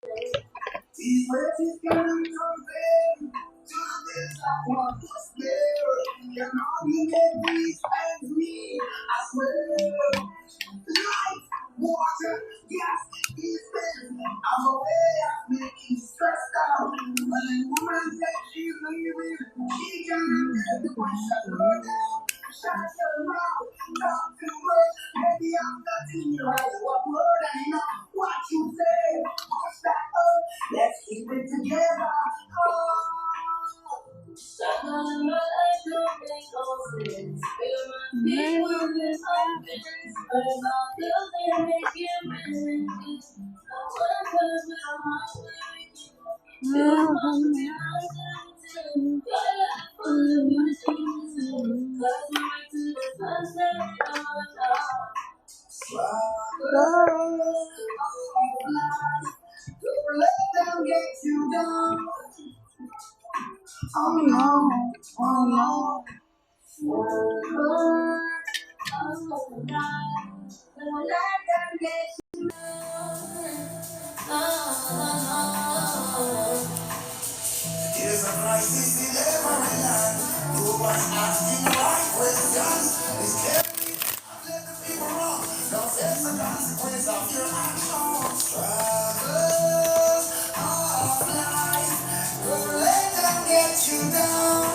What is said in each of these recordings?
These words gonna come to this I want to spare. And all you can please thank me. I swear. Life, water, gas, is been. I'm aware of making stressed out. But when woman said she's leaving, she gonna get the one shut her down. Shut your mouth, talk too much. Maybe I'm touching your eyes. What word I know? What you say? Push that up. Let's keep it together. Oh. Shut up, I don't make no sense. Feel my feet when this happens. But about building, making memories. I wonder where my way. Feel my feet like that. Full of your things. Cause we went to the sunset. Don't let them get you down. Oh no, oh no. Oh, don't let them get you down. Here's a crisis in every land. No one's asking the right questions. It's scary. I've let the people wrong. Don't face the consequence of your actions. Struggles of life. Don't let them get you down.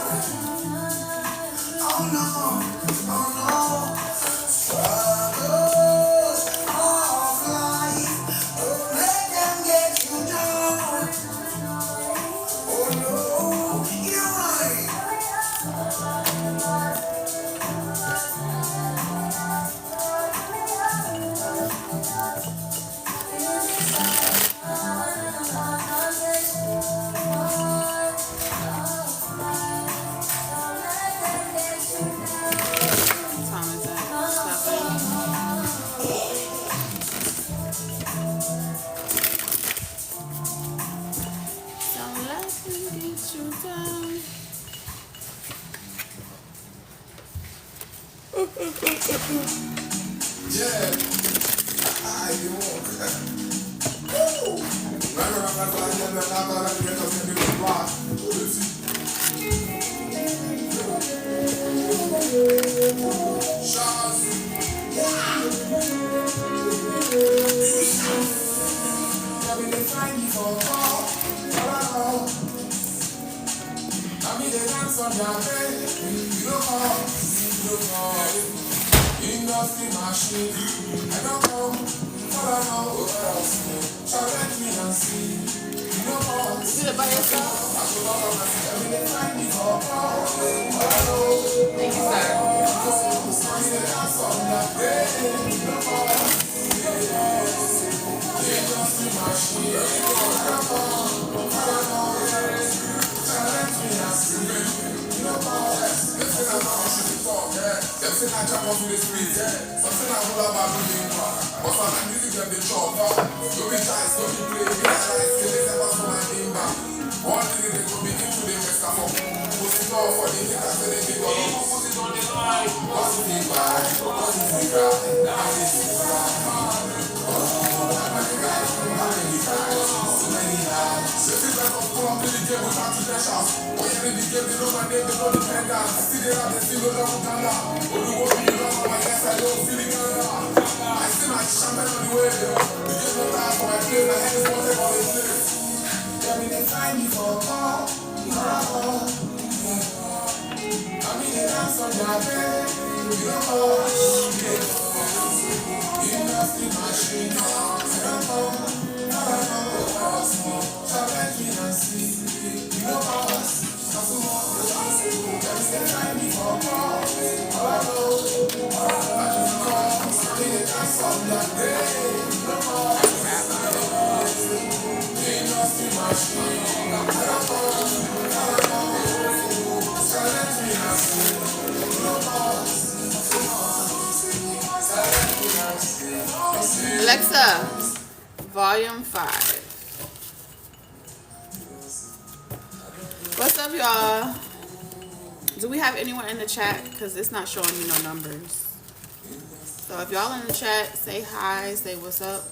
Oh no, oh no. Struggles of life. Don't let them get you down. Oh no, you're right. Yeah, I do. Woo! Machine. I don't know, all I know is challenge me and see. You know what? You did it by yourself? I should love myself. Every day find me for thank you, sir. Something I jump onto the street, something I hold up about doing but for my music get the chop up. Don't be shy, don't be play, be like say they never saw my name back. One thing they go begin to the mess up. Put it on for the hit after they be gone. Put it on the line. What's the big guy? What's the big guy? Now it's the guy. Oh, I'm a guy. How many guys? So many guys. So if I don't pull up in the game without the shots. Oh, yeah, in the game, they know my name, they know the pen down. See they have the single level Ghana. Oh, the world you know, my yes, I don't feel it Ghana. I see my shaman on the way. The game no time for my place. My head is wanted on the place. Yeah, me they find me for a call. I mean, they dance on their bed. You know, industry machine. Challenge me and see. You know us. They find me for a call. All I know, I just call. They dance on their bed. You know us. Industry machine. Alexa, volume 5. What's up, y'all? Do we have anyone in the chat? Because it's not showing me no numbers. So if y'all in the chat, say hi, say what's up.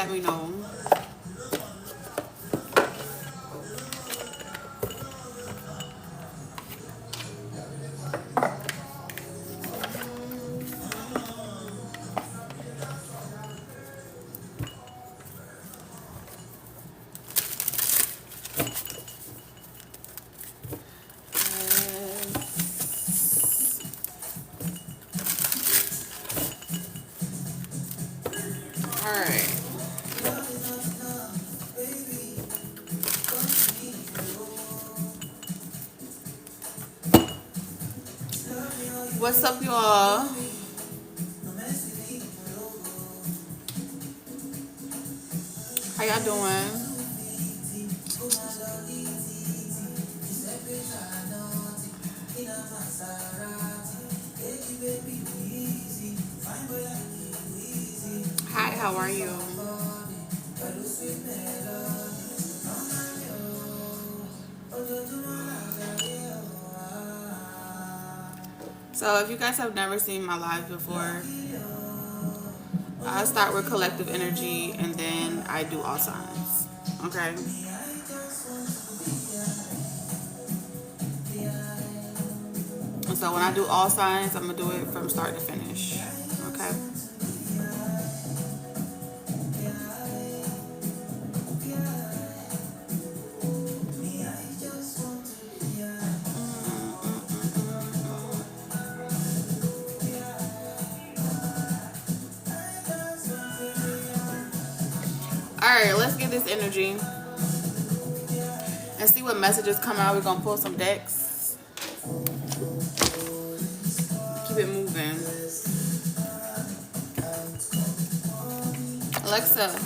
let me know. Alright. What's up, y'all? How y'all doing? Hi, how are you? So if you guys have never seen my live before, I start with collective energy and then I do all signs. Okay? And so when I do all signs, I'm going to do it from start to finish. Okay? Alright, let's get this energy and see what messages come out. We're going to pull some decks. Keep it moving. Alexa,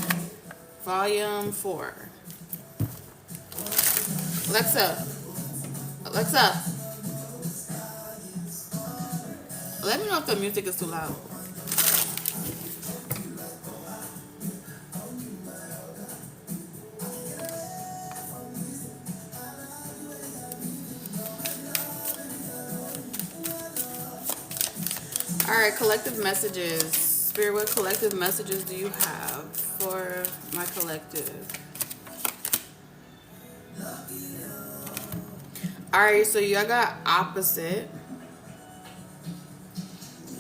volume 4. Alexa, let me know if the music is too loud. Alright, collective messages. Spirit, what collective messages do you have for my collective? Alright, so y'all got opposite.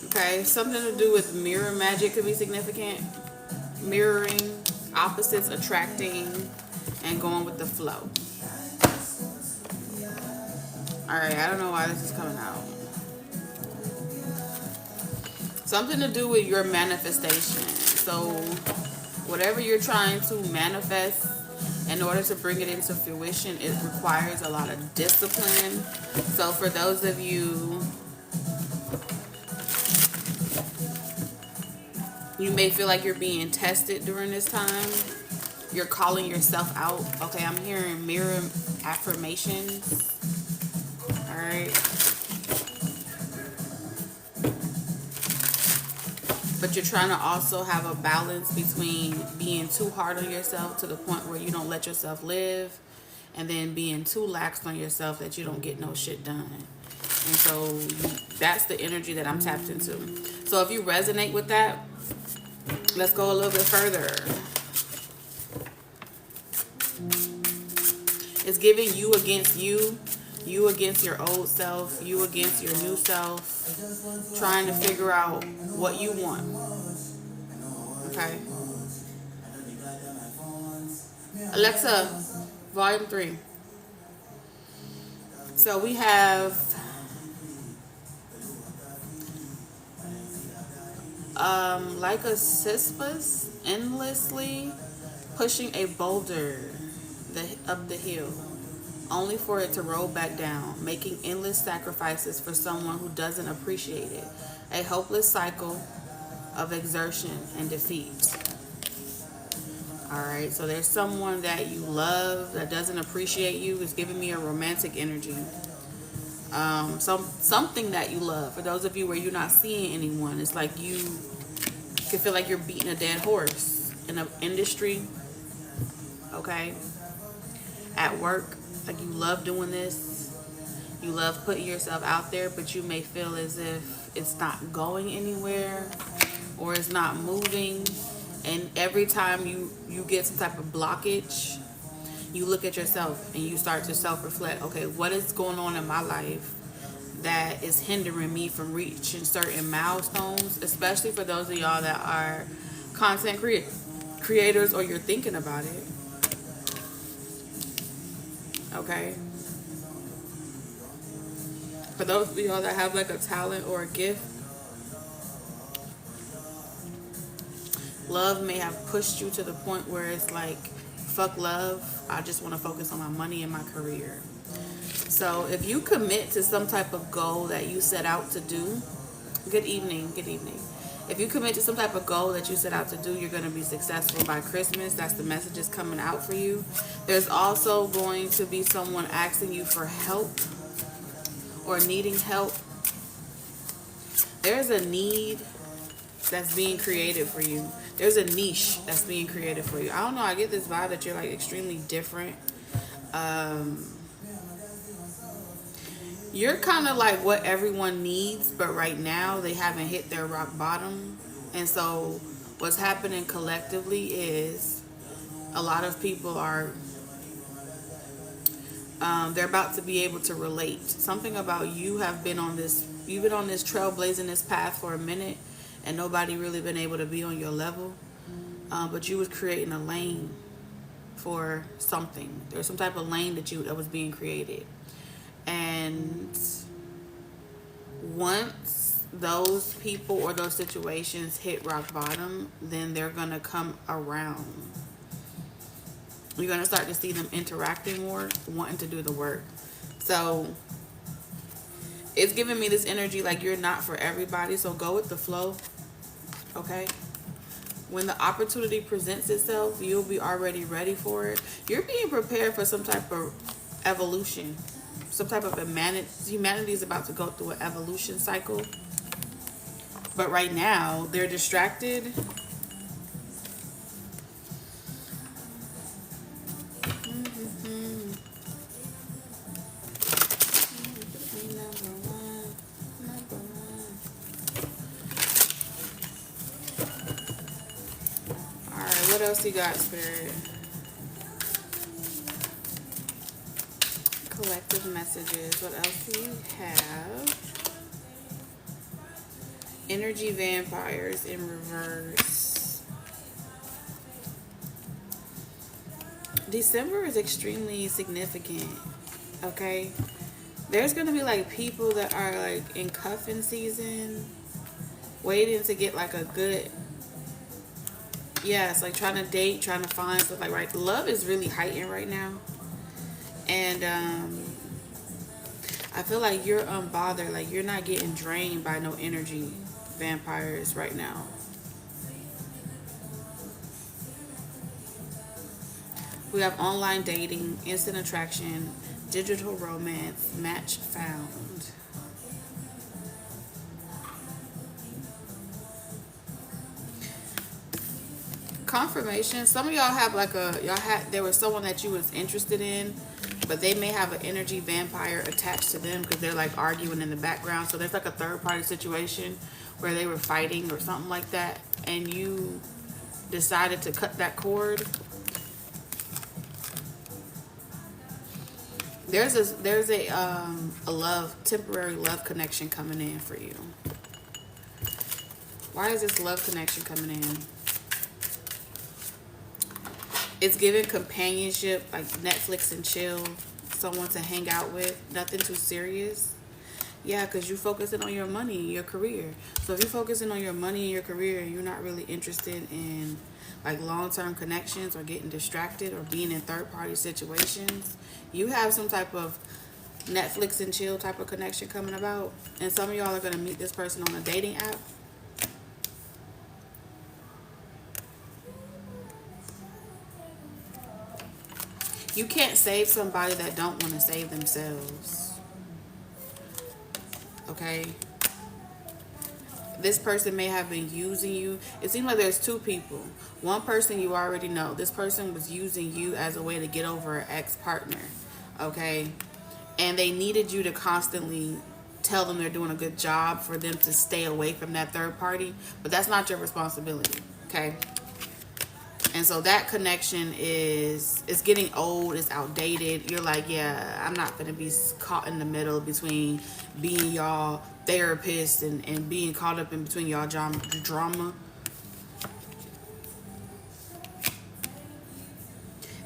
Okay, something to do with mirror magic could be significant. Mirroring, opposites attracting, and going with the flow. Alright, I don't know why this is coming out. Something to do with your manifestation. So whatever you're trying to manifest, in order to bring it into fruition, it requires a lot of discipline. So for those of you, you may feel like you're being tested during this time. You're calling yourself out. Okay, I'm hearing mirror affirmations. All right. But you're trying to also have a balance between being too hard on yourself to the point where you don't let yourself live, and then being too lax on yourself that you don't get no shit done. And so that's the energy that I'm tapped into. So if you resonate with that, let's go a little bit further. It's giving you against you. You against your old self, you against your new self, trying to figure out what you want. Okay. Alexa, volume 3. So we have like a Sisyphus endlessly pushing a boulder up the hill, only for it to roll back down, making endless sacrifices for someone who doesn't appreciate it. A hopeless cycle of exertion and defeat. Alright, so there's someone that you love that doesn't appreciate you. Is giving me a romantic energy. Something that you love. For those of you where you're not seeing anyone, it's like you can feel like you're beating a dead horse in an industry. Okay? At work. Like you love doing this, you love putting yourself out there, but you may feel as if it's not going anywhere or it's not moving, And every time you get some type of blockage, you look at yourself and you start to self-reflect. Okay, what is going on in my life that is hindering me from reaching certain milestones, especially for those of y'all that are content creators or you're thinking about it. Okay, for those of y'all that have like a talent or a gift, love may have pushed you to the point where it's like, fuck love, I just want to focus on my money and my career. So if you commit to some type of goal that you set out to do, good evening. If you commit to some type of goal that you set out to do, you're going to be successful by Christmas. That's the messages coming out for you. There's also going to be someone asking you for help or needing help. There's a need that's being created for you. There's a niche that's being created for you. I don't know, I get this vibe that you're like extremely different. You're kind of like what everyone needs, but right now they haven't hit their rock bottom. And so what's happening collectively is a lot of people are they're about to be able to relate. Something about you've been on this trail blazing this path for a minute, and nobody really been able to be on your level. But you was creating a lane for something. There's some type of lane that was being created. And once those people or those situations hit rock bottom, then they're going to come around. You're going to start to see them interacting more, wanting to do the work. So it's giving me this energy like you're not for everybody. So go with the flow. Okay? When the opportunity presents itself, you'll be already ready for it. You're being prepared for some type of evolution. Some type of humanity is about to go through an evolution cycle. But right now, they're distracted. Alright, what else you got, Spirit? Collective messages. What else do you have? Energy vampires in reverse. December is extremely significant. Okay, there's gonna be like people that are like in cuffing season, waiting to get like a good, it's like trying to date, trying to find stuff. Like, right, love is really heightened right now. And I feel like you're unbothered, like you're not getting drained by no energy vampires right now. We have online dating, instant attraction, digital romance, match found. Confirmation. Some of y'all have like there was someone that you was interested in, but they may have an energy vampire attached to them because they're like arguing in the background. So there's like a third party situation where they were fighting or something like that, and you decided to cut that cord. There's a temporary love connection coming in for you. Why is this love connection coming in? It's giving companionship, like Netflix and chill, someone to hang out with, nothing too serious. Yeah, because you're focusing on your money and your career. So if you're focusing on your money and your career and you're not really interested in like long-term connections or getting distracted or being in third-party situations, you have some type of Netflix and chill type of connection coming about. And some of y'all are going to meet this person on a dating app. You can't save somebody that don't want to save themselves. Okay? This person may have been using you. It seems like there's two people. One person you already know. This person was using you as a way to get over an ex-partner. Okay? And they needed you to constantly tell them they're doing a good job for them to stay away from that third party. But that's not your responsibility. Okay? And so that connection is getting old, it's outdated. You're like, yeah, I'm not gonna be caught in the middle between being y'all therapist and being caught up in between y'all drama.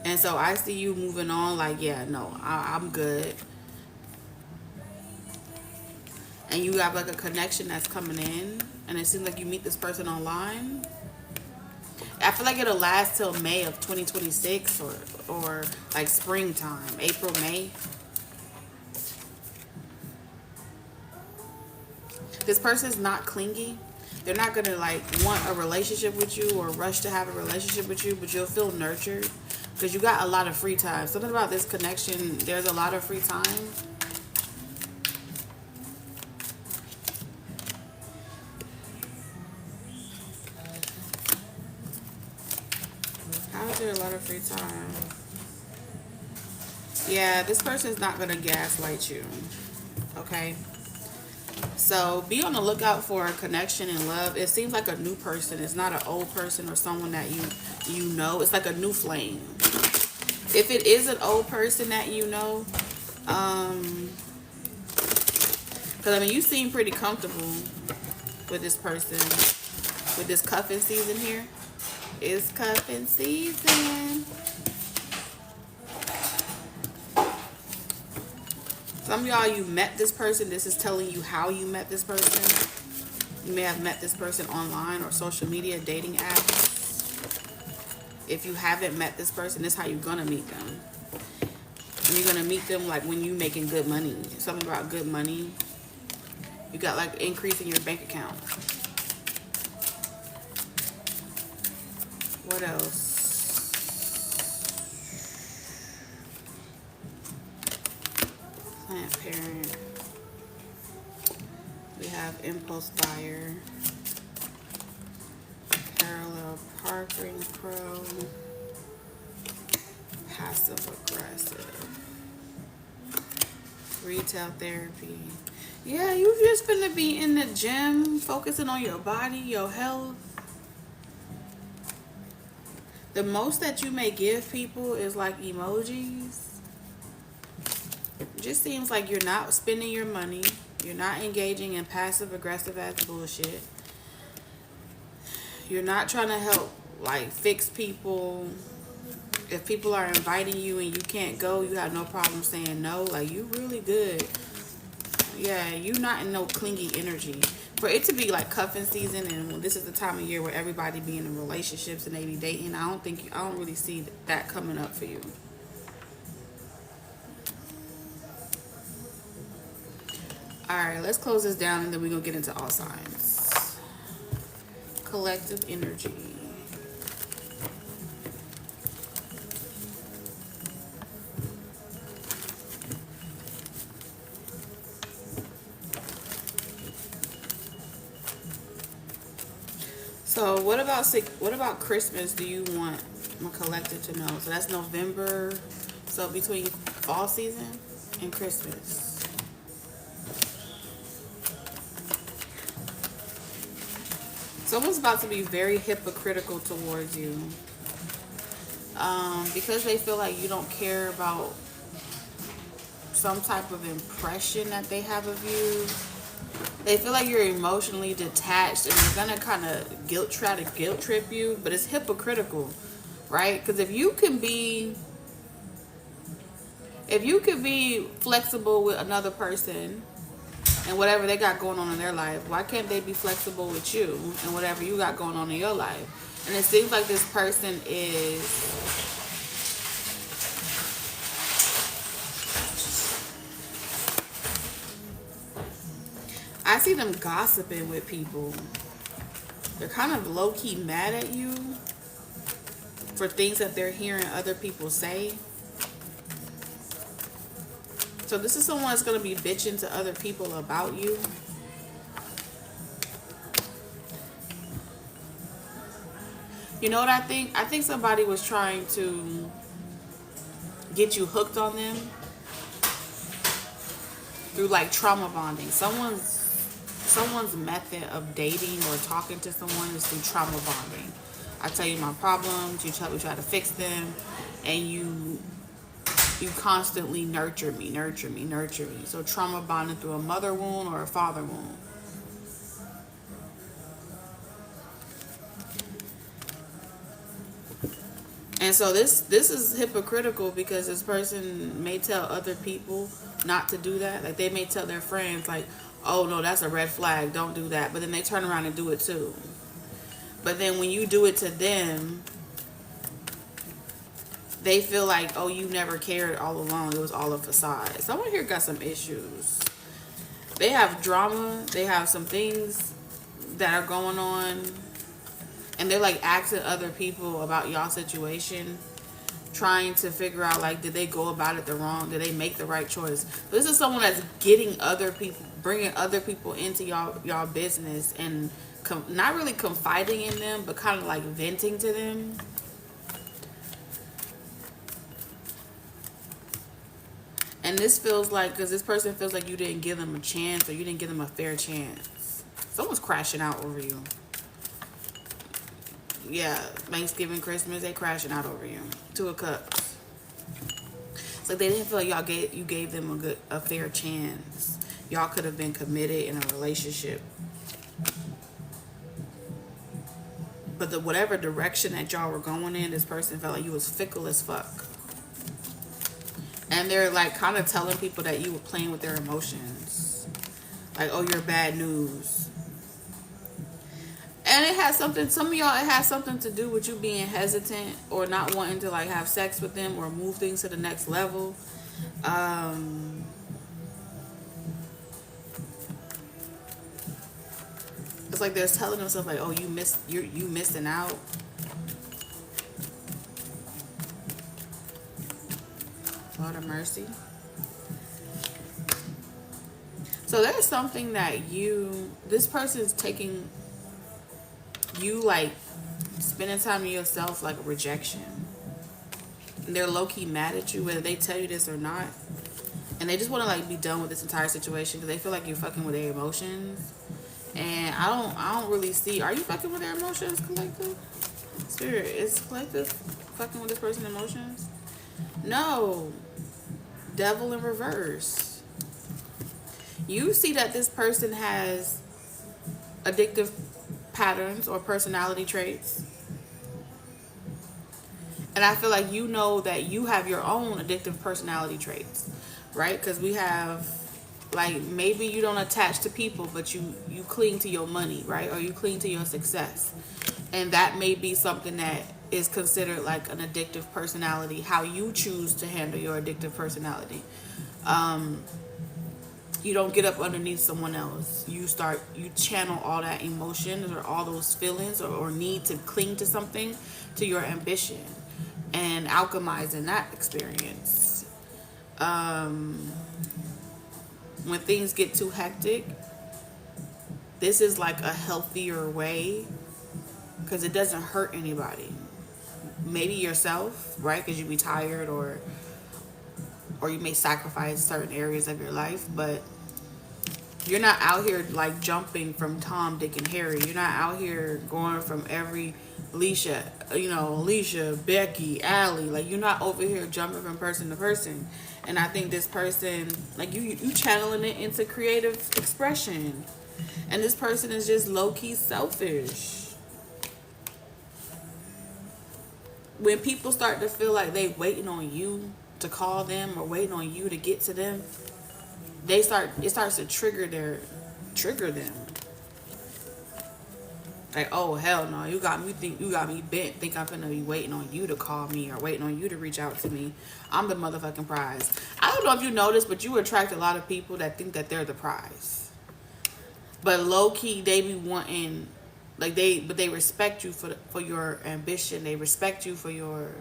And so I see you moving on like, yeah, no, I'm good. And you have like a connection that's coming in, and it seems like you meet this person online. I feel like it'll last till May of 2026 or like springtime, April, May. This person's not clingy. They're not gonna like want a relationship with you or rush to have a relationship with you, but you'll feel nurtured because you got a lot of free time. Something about this connection, there's a lot of free time. How is there a lot of free time? Yeah, this person's not gonna gaslight you. Okay. So be on the lookout for a connection and love. It seems like a new person. It's not an old person or someone that you know. It's like a new flame. If it is an old person that you know, because I mean you seem pretty comfortable with this person. With this cuffing season here. It's cuffing season. Some of y'all, you met this person. This is telling you how you met this person. You may have met this person online or social media, dating apps. If you haven't met this person, this is how you're going to meet them. And you're going to meet them like when you're making good money. Something about good money. You got like increase in your bank account. What else? Plant parent. We have impulse buyer. Parallel parking pro. Passive aggressive. Retail therapy. Yeah, you just gonna be in the gym, focusing on your body, your health. The most that you may give people is like emojis. It just seems like you're not spending your money. You're not engaging in passive aggressive ass bullshit. You're not trying to help like fix people. If people are inviting you and you can't go, you have no problem saying no. Like you really good. Yeah, you're not in no clingy energy. For it to be like cuffing season and this is the time of year where everybody be in relationships and they be dating, I don't really see that coming up for you. Alright, let's close this down and then we're gonna get into all signs. Collective energy. So what about Christmas do you want my collective to know? So that's November. So between fall season and Christmas. Someone's about to be very hypocritical towards you. Because they feel like you don't care about some type of impression that they have of you. They feel like you're emotionally detached and they're gonna kind of try to guilt trip you, but it's hypocritical, right? Because if you can be flexible with another person and whatever they got going on in their life, why can't they be flexible with you and whatever you got going on in your life? And it seems like this person is I see them gossiping with people. They're kind of low-key mad at you for things that they're hearing other people say. So this is someone that's going to be bitching to other people about you. You know what I think? I think somebody was trying to get you hooked on them through like trauma bonding. Someone's method of dating or talking to someone is through trauma bonding. I tell you my problems, you try to fix them, and you constantly nurture me. So trauma bonding through a mother wound or a father wound. And so this is hypocritical, because this person may tell other people not to do that. Like, they may tell their friends, like, oh no, that's a red flag, don't do that. But then they turn around and do it too. But then when you do it to them, they feel like, oh, you never cared all along. It was all a facade. Someone here got some issues. They have drama. They have some things that are going on. And they're like asking other people about y'all situation, trying to figure out, like, did they go about it the wrong? Did they make the right choice? This is someone that's getting other people, bringing other people into y'all business, and not really confiding in them, but kind of like venting to them. And this feels like, because this person feels like you didn't give them a chance, or you didn't give them a fair chance. Someone's crashing out over you. Yeah, Thanksgiving, Christmas, they crashing out over you. Two of Cups. It's like they didn't feel like you gave them a fair chance. Y'all could have been committed in a relationship. But whatever direction that y'all were going in, this person felt like you was fickle as fuck. And they're like kind of telling people that you were playing with their emotions. Like, oh, you're bad news. And it has something, some of y'all, it has something to do with you being hesitant or not wanting to like have sex with them or move things to the next level. It's like they're telling themselves like, oh, you missing out. Lord of mercy. So there's something that this person's taking you, like spending time with yourself, like a rejection. And they're low-key mad at you, whether they tell you this or not. And they just want to like be done with this entire situation, because they feel like you're fucking with their emotions. And I don't really see, are you fucking with their emotions, collective? Spirit, is collective fucking with this person's emotions? No. Devil in reverse. You see that this person has addictive patterns or personality traits. And I feel like you know that you have your own addictive personality traits, right? Because we have, like, maybe you don't attach to people, but you cling to your money, right? Or you cling to your success. And that may be something that is considered like an addictive personality, how you choose to handle your addictive personality. You don't get up underneath someone else. You channel all that emotions or all those feelings or need to cling to something, to your ambition, and alchemizing that experience. When things get too hectic, this is like a healthier way, because it doesn't hurt anybody. Maybe yourself, right? Because you be tired, or you may sacrifice certain areas of your life, but you're not out here like jumping from Tom, Dick, and Harry. You're not out here going from every Alicia, Becky, Allie. Like, you're not over here jumping from person to person. And I think this person, like, you channeling it into creative expression. And this person is just low-key selfish. When people start to feel like they waiting on you to call them or waiting on you to get to them, it starts to trigger them. Like, oh hell no, you got me bent, think I'm gonna be waiting on you to call me or waiting on you to reach out to me. I'm the motherfucking prize. I don't know if you noticed, but you attract a lot of people that think that they're the prize. But low key they be wanting, like, they respect you for your ambition. They respect you for your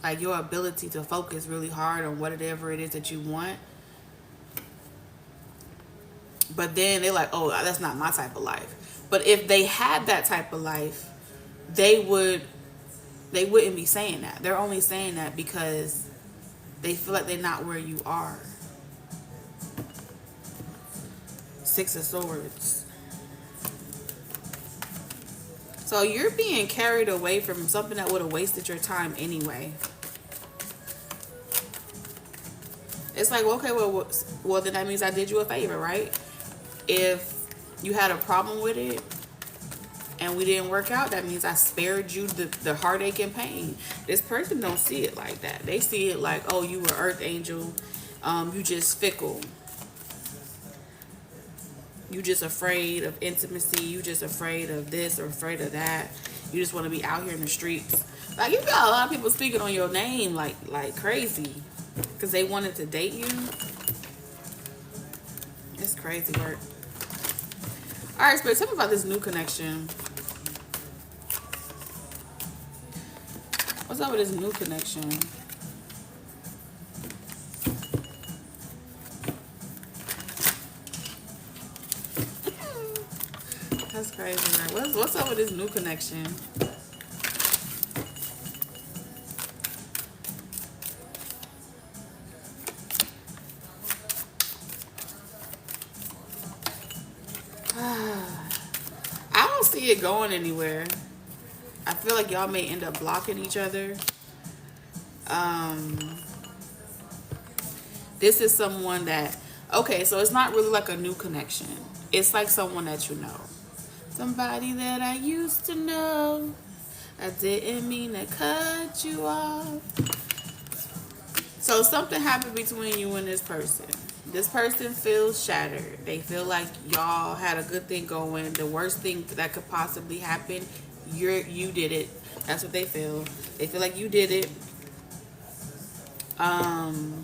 ability to focus really hard on whatever it is that you want. But then they're like, oh, that's not my type of life. But if they had that type of life, they wouldn't be saying that. They're only saying that because they feel like they're not where you are. Six of Swords. So you're being carried away from something that would have wasted your time anyway. It's like, okay, well, then that means I did you a favor, right? If you had a problem with it and we didn't work out, that means I spared you the heartache and pain. This person don't see it like that. They see it like, oh, you were earth angel. You just fickle. You just afraid of intimacy. You just afraid of this or afraid of that. You just want to be out here in the streets. Like, you got a lot of people speaking on your name like crazy because they wanted to date you. It's crazy work. All right, Spirit, tell me about this new connection. What's up with this new connection? That's crazy, right? What's up with this new connection? I don't see it going anywhere. I feel like y'all may end up blocking each other. This is someone that, okay, so it's not really like a new connection. It's like someone that you know. Somebody that I used to know. I didn't mean to cut you off. So something happened between you and this person. This person feels shattered. They feel like y'all had a good thing going. The worst thing that could possibly happen, you did it. That's what they feel. They feel like you did it. And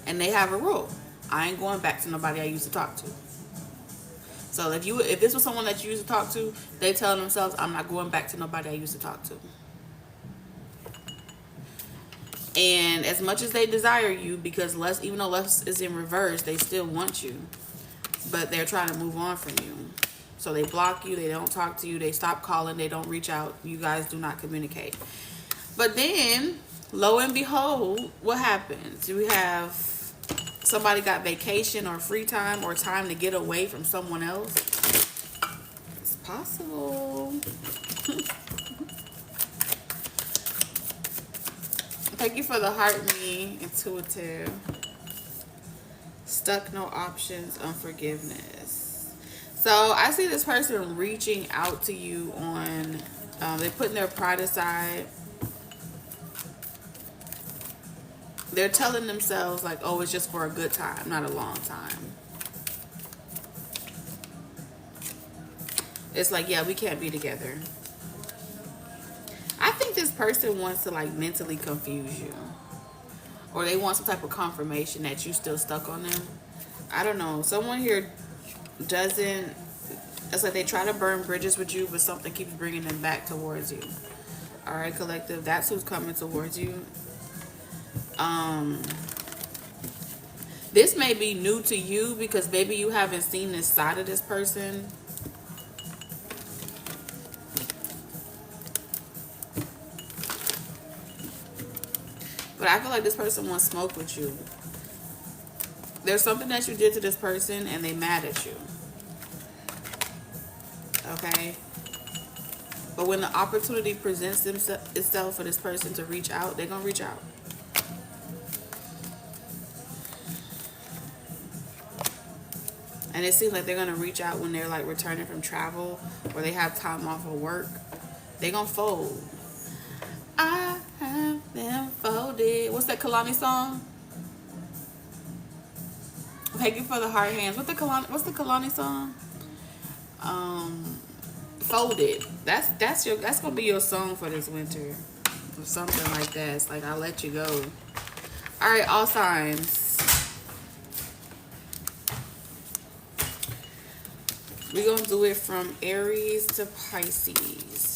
they have a rule. I ain't going back to nobody I used to talk to. So if this was someone that you used to talk to, they tell themselves, I'm not going back to nobody I used to talk to. And as much as they desire you, because even though lust is in reverse, they still want you. But they're trying to move on from you. So they block you, they don't talk to you, they stop calling, they don't reach out. You guys do not communicate. But then, lo and behold, what happens? We have somebody got vacation or free time or time to get away from someone else. It's possible. Thank you for the heart me, intuitive. Stuck, no options, unforgiveness. So I see this person reaching out to you on, they're putting their pride aside. They're telling themselves like, oh, it's just for a good time, not a long time. It's like, yeah, we can't be together. I think this person wants to like mentally confuse you. Or they want some type of confirmation that you still stuck on them. I don't know. Someone here doesn't, it's like they try to burn bridges with you, but something keeps bringing them back towards you. All right, collective, that's who's coming towards you. This may be new to you because maybe you haven't seen this side of this person. But I feel like this person wants smoke with you. There's something that you did to this person and they mad at you. Okay? But when the opportunity presents itself for this person to reach out, they're going to reach out. And it seems like they're going to reach out when they're like returning from travel or they have time off of work. They're going to fold. I have them folded. What's that Kalani song? Thank you for the heart hands. What's the Kalani song? Folded. That's gonna be your song for this winter. Or something like that. It's like, I'll let you go. Alright, all signs. We're going to do it from Aries to Pisces.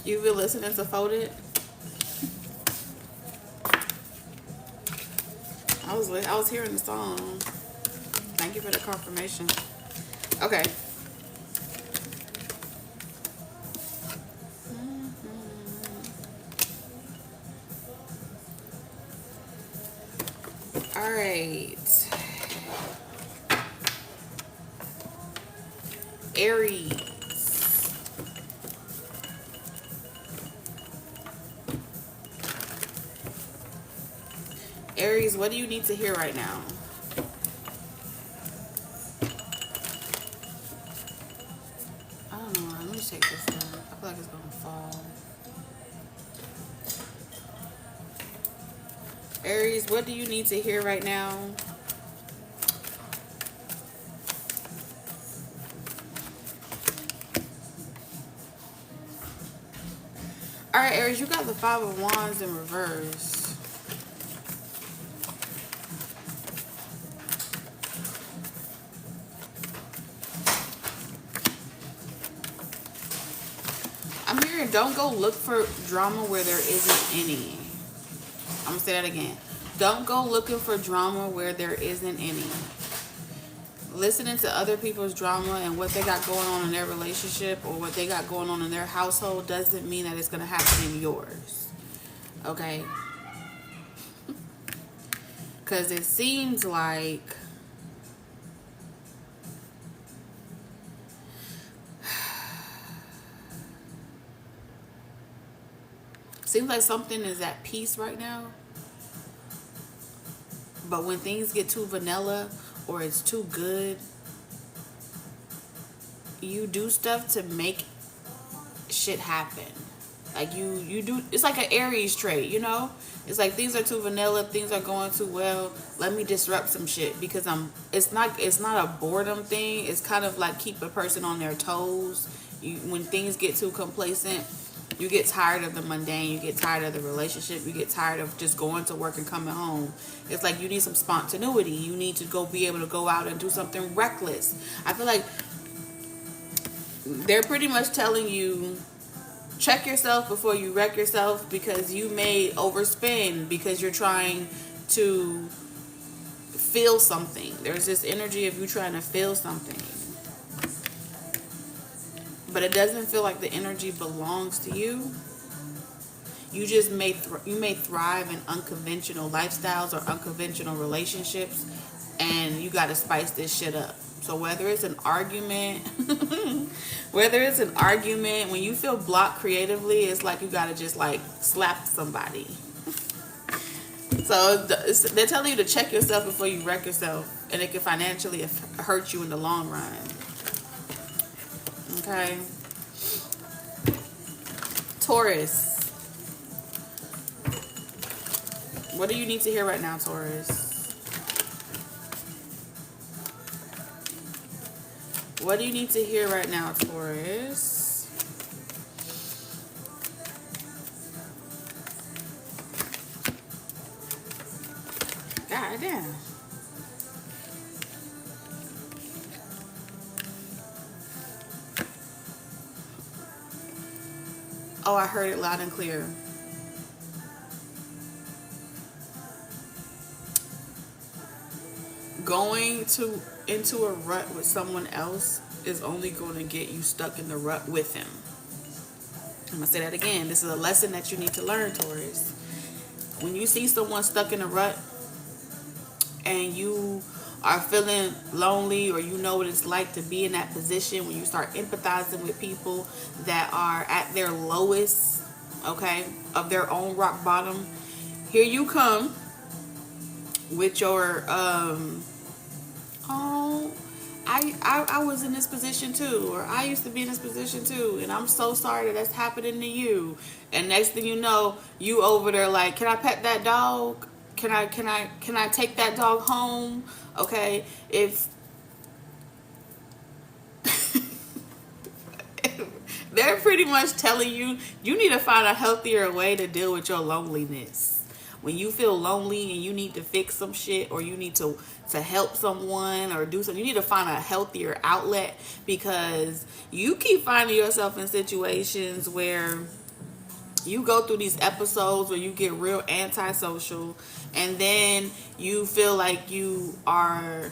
You've been listening to Folded? I was hearing the song. Thank you for the confirmation. Okay. All right. Aries. Aries, what do you need to hear right now? I don't know. Let me check this one. I feel like it's going to fall. Aries, what do you need to hear right now? All right, Aries, you got the Five of Wands in reverse. I'm hearing don't go look for drama where there isn't any. I'm going to say that again. Don't go looking for drama where there isn't any. Listening to other people's drama and what they got going on in their relationship or what they got going on in their household doesn't mean that it's going to happen in yours. Okay? Because it seems like something is at peace right now. But when things get too vanilla or it's too good, you do stuff to make shit happen. Like you do, it's like an Aries trait, you know? It's like things are too vanilla, things are going too well. Let me disrupt some shit because it's not a boredom thing. It's kind of like keep a person on their toes. When things get too complacent, you get tired of the mundane, you get tired of the relationship, you get tired of just going to work and coming home. It's like you need some spontaneity. You need to be able to go out and do something reckless. I feel like they're pretty much telling you, check yourself before you wreck yourself because you may overspend because you're trying to feel something. There's this energy of you trying to feel something. But it doesn't feel like the energy belongs to you. You just may thrive in unconventional lifestyles or unconventional relationships, and you got to spice this shit up. So whether it's an argument, when you feel blocked creatively, it's like you got to just like slap somebody. So they're telling you to check yourself before you wreck yourself, and it can financially hurt you in the long run. Okay. Taurus. What do you need to hear right now, Taurus? What do you need to hear right now, Taurus? God damn. Oh, I heard it loud and clear. Going into a rut with someone else is only going to get you stuck in the rut with him. I'm going to say that again. This is a lesson that you need to learn, Taurus. When you see someone stuck in a rut and you are feeling lonely, or you know what it's like to be in that position, when you start empathizing with people that are at their lowest, okay, of their own rock bottom, here you come with your I was in this position too, or I used to be in this position too, and I'm so sorry that that's happening to you. And next thing you know, you over there like, can I pet that dog? Can I take that dog home? Okay, if they're pretty much telling you, you need to find a healthier way to deal with your loneliness. When you feel lonely and you need to fix some shit, or you need to help someone or do something, you need to find a healthier outlet, because you keep finding yourself in situations where you go through these episodes where you get real antisocial, and then you feel like you are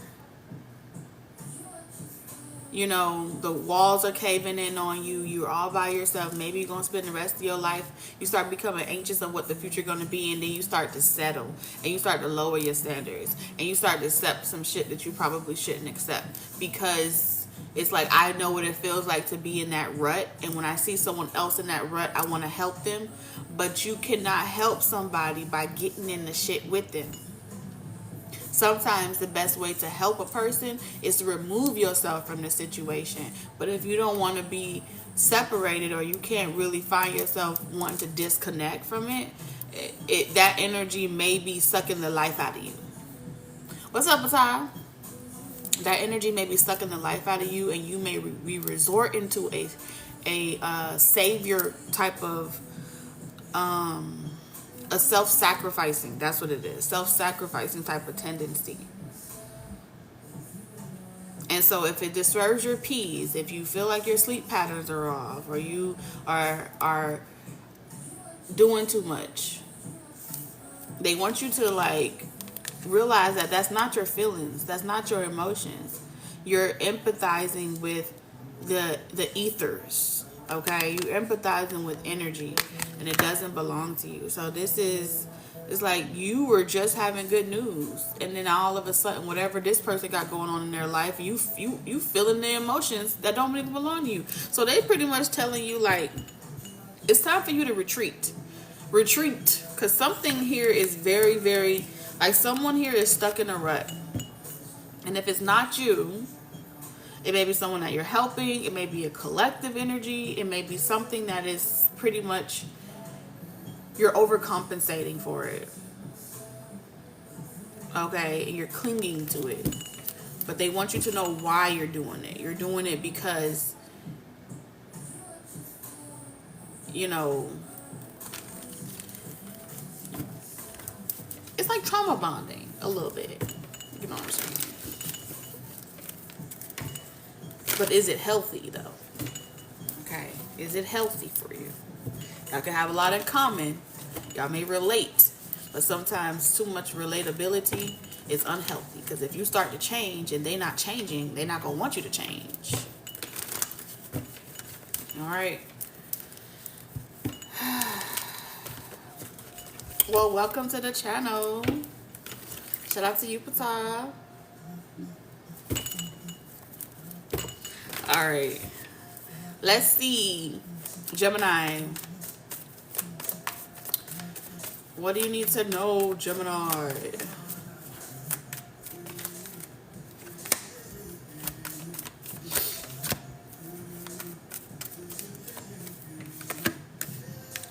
You know, the walls are caving in on you. You're all by yourself. Maybe you're going to spend the rest of your life. You start becoming anxious of what the future going to be. And then you start to settle. And you start to lower your standards. And you start to accept some shit that you probably shouldn't accept. Because it's like, I know what it feels like to be in that rut. And when I see someone else in that rut, I want to help them. But you cannot help somebody by getting in the shit with them. Sometimes the best way to help a person is to remove yourself from the situation. But if you don't want to be separated, or you can't really find yourself wanting to disconnect from it, that energy may be sucking the life out of you. What's up, Patai? That energy may be sucking the life out of you, and you may resort into a savior type of a self-sacrificing, that's what it is, self-sacrificing type of tendency. And so if it disturbs your peace, if you feel like your sleep patterns are off, or you are doing too much, they want you to like realize that that's not your feelings, that's not your emotions. You're empathizing with the ethers. Okay, you're empathizing with energy, and it doesn't belong to you. So this is, it's like you were just having good news, and then all of a sudden, whatever this person got going on in their life, you feeling the emotions that don't even belong to you. So they pretty much telling you like, it's time for you to retreat, because something here is very, very, like someone here is stuck in a rut, and if it's not you, it may be someone that you're helping. It may be a collective energy. It may be something that is pretty much you're overcompensating for it. Okay, and you're clinging to it. But they want you to know why you're doing it. You're doing it because, you know, it's like trauma bonding a little bit. You know what I'm saying? But is it healthy though? Okay, is it healthy for you? Y'all can have a lot in common. Y'all may relate, but sometimes too much relatability is unhealthy. Because if you start to change and they're not changing, they're not gonna want you to change. All right. Well, welcome to the channel. Shout out to you, Pata. All right, let's see, Gemini. What do you need to know, Gemini?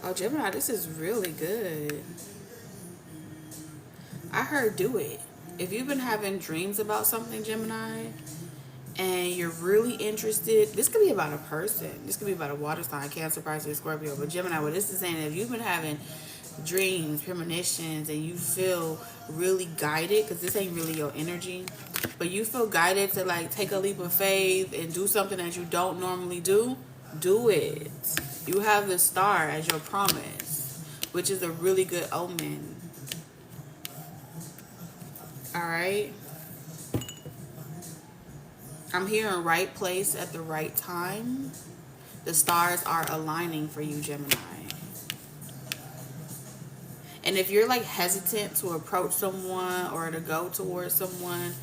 Oh, Gemini, this is really good. I heard do it. If you've been having dreams about something, Gemini, and you're really interested, this could be about a person. This could be about a water sign, Cancer, Pisces, Scorpio. But Gemini, what this is saying, if you've been having dreams, premonitions, and you feel really guided, because this ain't really your energy, but you feel guided to like take a leap of faith and do something that you don't normally do it. You have the star as your promise, which is a really good omen. All right. I'm here in right place at the right time. The stars are aligning for you, Gemini. And if you're like hesitant to approach someone or to go towards someone,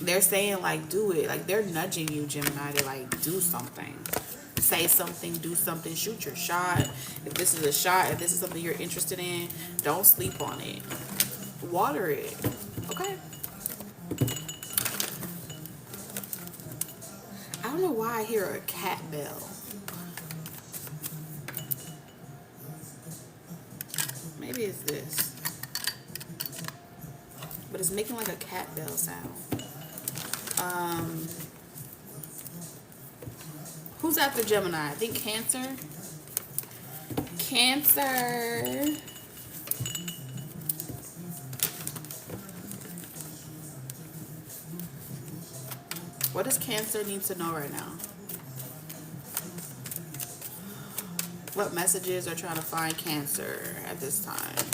they're saying like do it. Like they're nudging you, Gemini, to like do something. Say something, do something, shoot your shot. If this is a shot, if this is something you're interested in, don't sleep on it. Water it. Okay? I don't know why I hear a cat bell. Maybe it's this. But it's making like a cat bell sound. Who's after Gemini? I think Cancer. Cancer. What does Cancer need to know right now? What messages are trying to find Cancer at this time?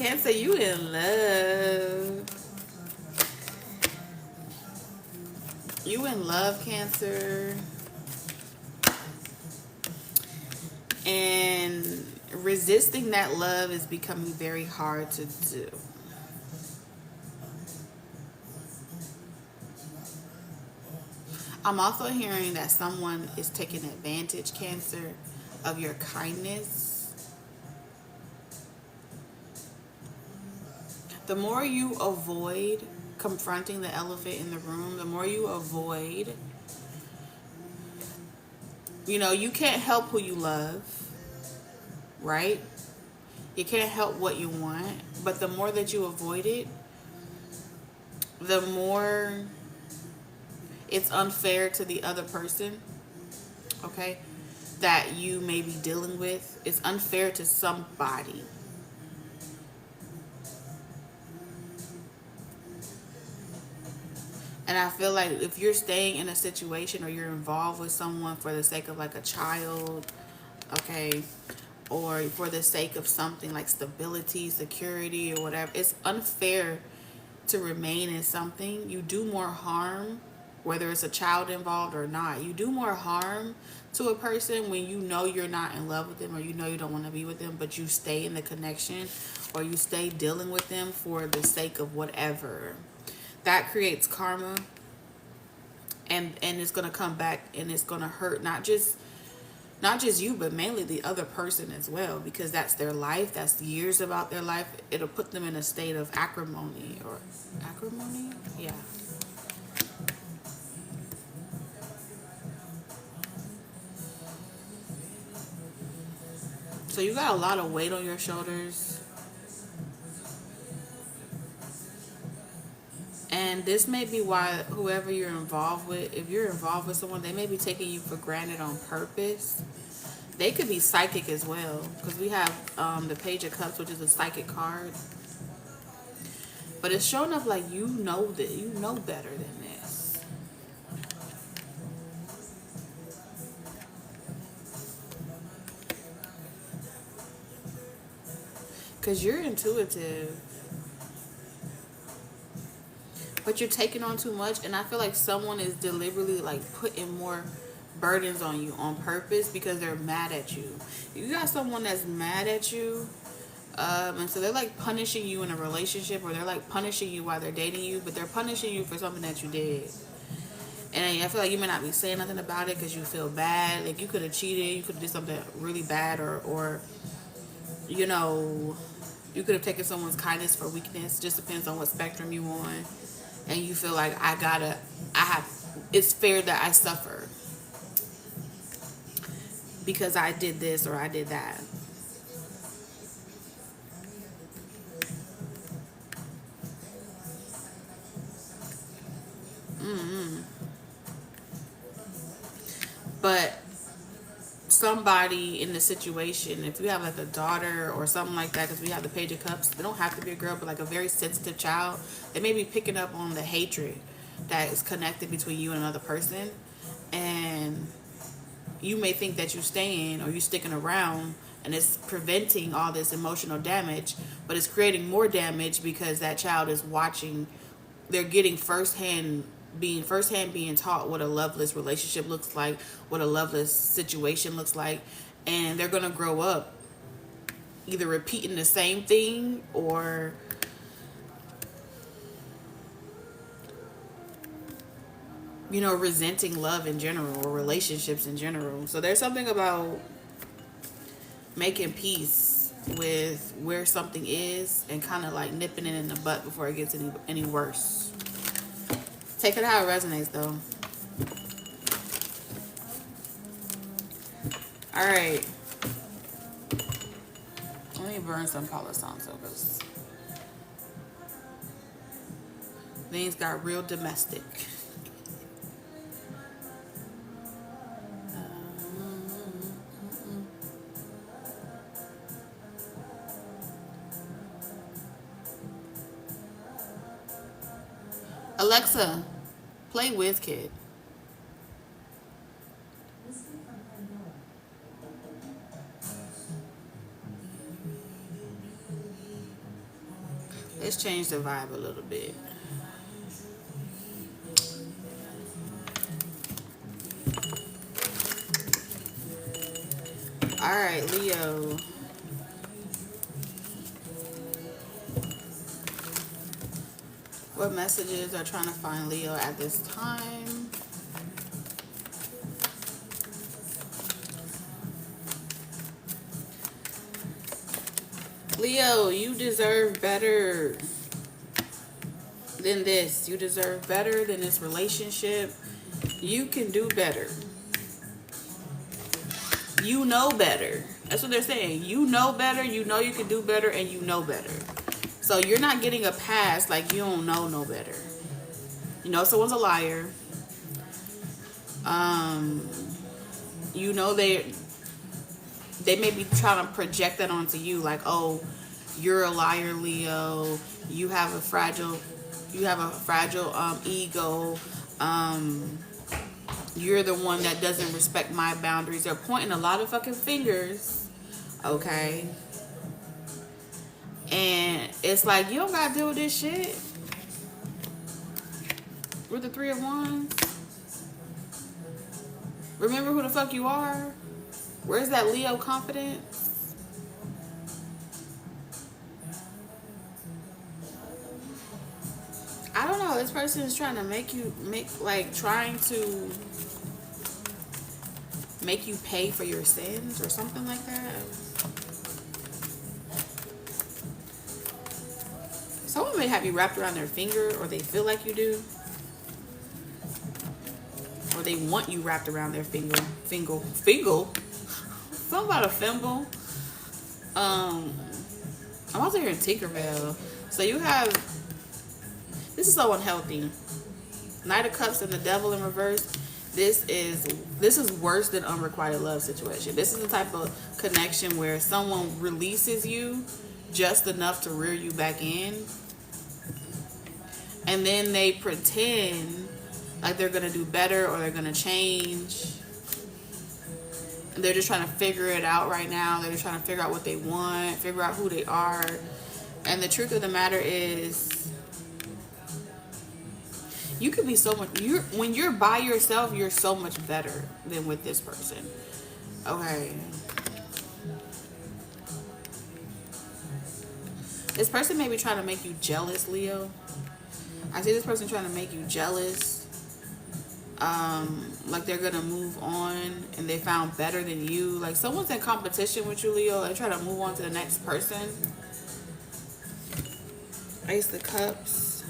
Cancer, you in love. You in love, Cancer. And resisting that love is becoming very hard to do. I'm also hearing that someone is taking advantage, Cancer, of your kindness. The more you avoid confronting the elephant in the room, the more you avoid, you can't help who you love, right? You can't help what you want, but the more that you avoid it, the more it's unfair to the other person, okay, that you may be dealing with. It's unfair to somebody. And I feel like if you're staying in a situation or you're involved with someone for the sake of like a child, okay, or for the sake of something like stability, security, or whatever, it's unfair to remain in something. You do more harm, whether it's a child involved or not. You do more harm to a person when you know you're not in love with them, or you know you don't want to be with them, but you stay in the connection, or you stay dealing with them for the sake of whatever. That creates karma, and it's going to come back, and it's going to hurt not just you, but mainly the other person as well, because that's their life. That's years about their life. It'll put them in a state of acrimony. Yeah. So you got a lot of weight on your shoulders. And this may be why whoever you're involved with, if you're involved with someone, they may be taking you for granted on purpose. They could be psychic as well, because we have the Page of Cups, which is a psychic card. But it's showing up like you know better than this. Because you're intuitive. But you're taking on too much, and I feel like someone is deliberately like putting more burdens on you on purpose because they're mad at you. You got someone that's mad at you, and so they're like punishing you in a relationship, or they're like punishing you while they're dating you, but they're punishing you for something that you did. And I feel like you may not be saying nothing about it because you feel bad. Like you could have cheated, you could have did something really bad, or you could have taken someone's kindness for weakness. Just depends on what spectrum you on. And you feel like it's fair that I suffer because I did this or I did that. But somebody in the situation, if you have like a daughter or something like that, because we have the Page of Cups, they don't have to be a girl, but like a very sensitive child, they may be picking up on the hatred that is connected between you and another person. And you may think that you're staying or you're sticking around, and it's preventing all this emotional damage, but it's creating more damage because that child is watching. They're getting being taught what a loveless relationship looks like, what a loveless situation looks like, and they're gonna grow up either repeating the same thing or resenting love in general or relationships in general. So there's something about making peace with where something is and kind of like nipping it in the butt before it gets any worse. Take it how it resonates, though. All right. Let me burn some Palo Santo because things got real domestic. Alexa, play WizKid. Let's change the vibe a little bit. All right, Leo. What messages are trying to find Leo at this time? Leo, you deserve better than this. You deserve better than this relationship. You can do better. You know better. That's what they're saying. You know better, you know you can do better, and you know better. So you're not getting a pass like you don't know no better. You know someone's a liar. You know they may be trying to project that onto you, like, oh, you're a liar, Leo. You have a fragile ego. You're the one that doesn't respect my boundaries. They're pointing a lot of fucking fingers, okay? And it's like, you don't gotta deal with this shit. With the Three of Wands. Remember who the fuck you are. Where's that Leo confidence? I don't know. This person is trying to make you pay for your sins or something like that. Someone may have you wrapped around their finger, or they feel like you do. Or they want you wrapped around their finger. Something about a thimble. I'm also hearing Tinkerbell. So you have, this is so unhealthy. Knight of Cups and the Devil in reverse. This is worse than unrequited love situation. This is the type of connection where someone releases you just enough to rear you back in, and then they pretend like they're gonna do better or they're gonna change. And they're just trying to figure it out right now. They're just trying to figure out what they want, figure out who they are. And the truth of the matter is, you could be so much, when you're by yourself, you're so much better than with this person. Okay. This person may be trying to make you jealous, Leo. I see this person trying to make you jealous. Like they're gonna move on and they found better than you. Like someone's in competition with you, Leo. They're trying to move on to the next person. Ace of Cups.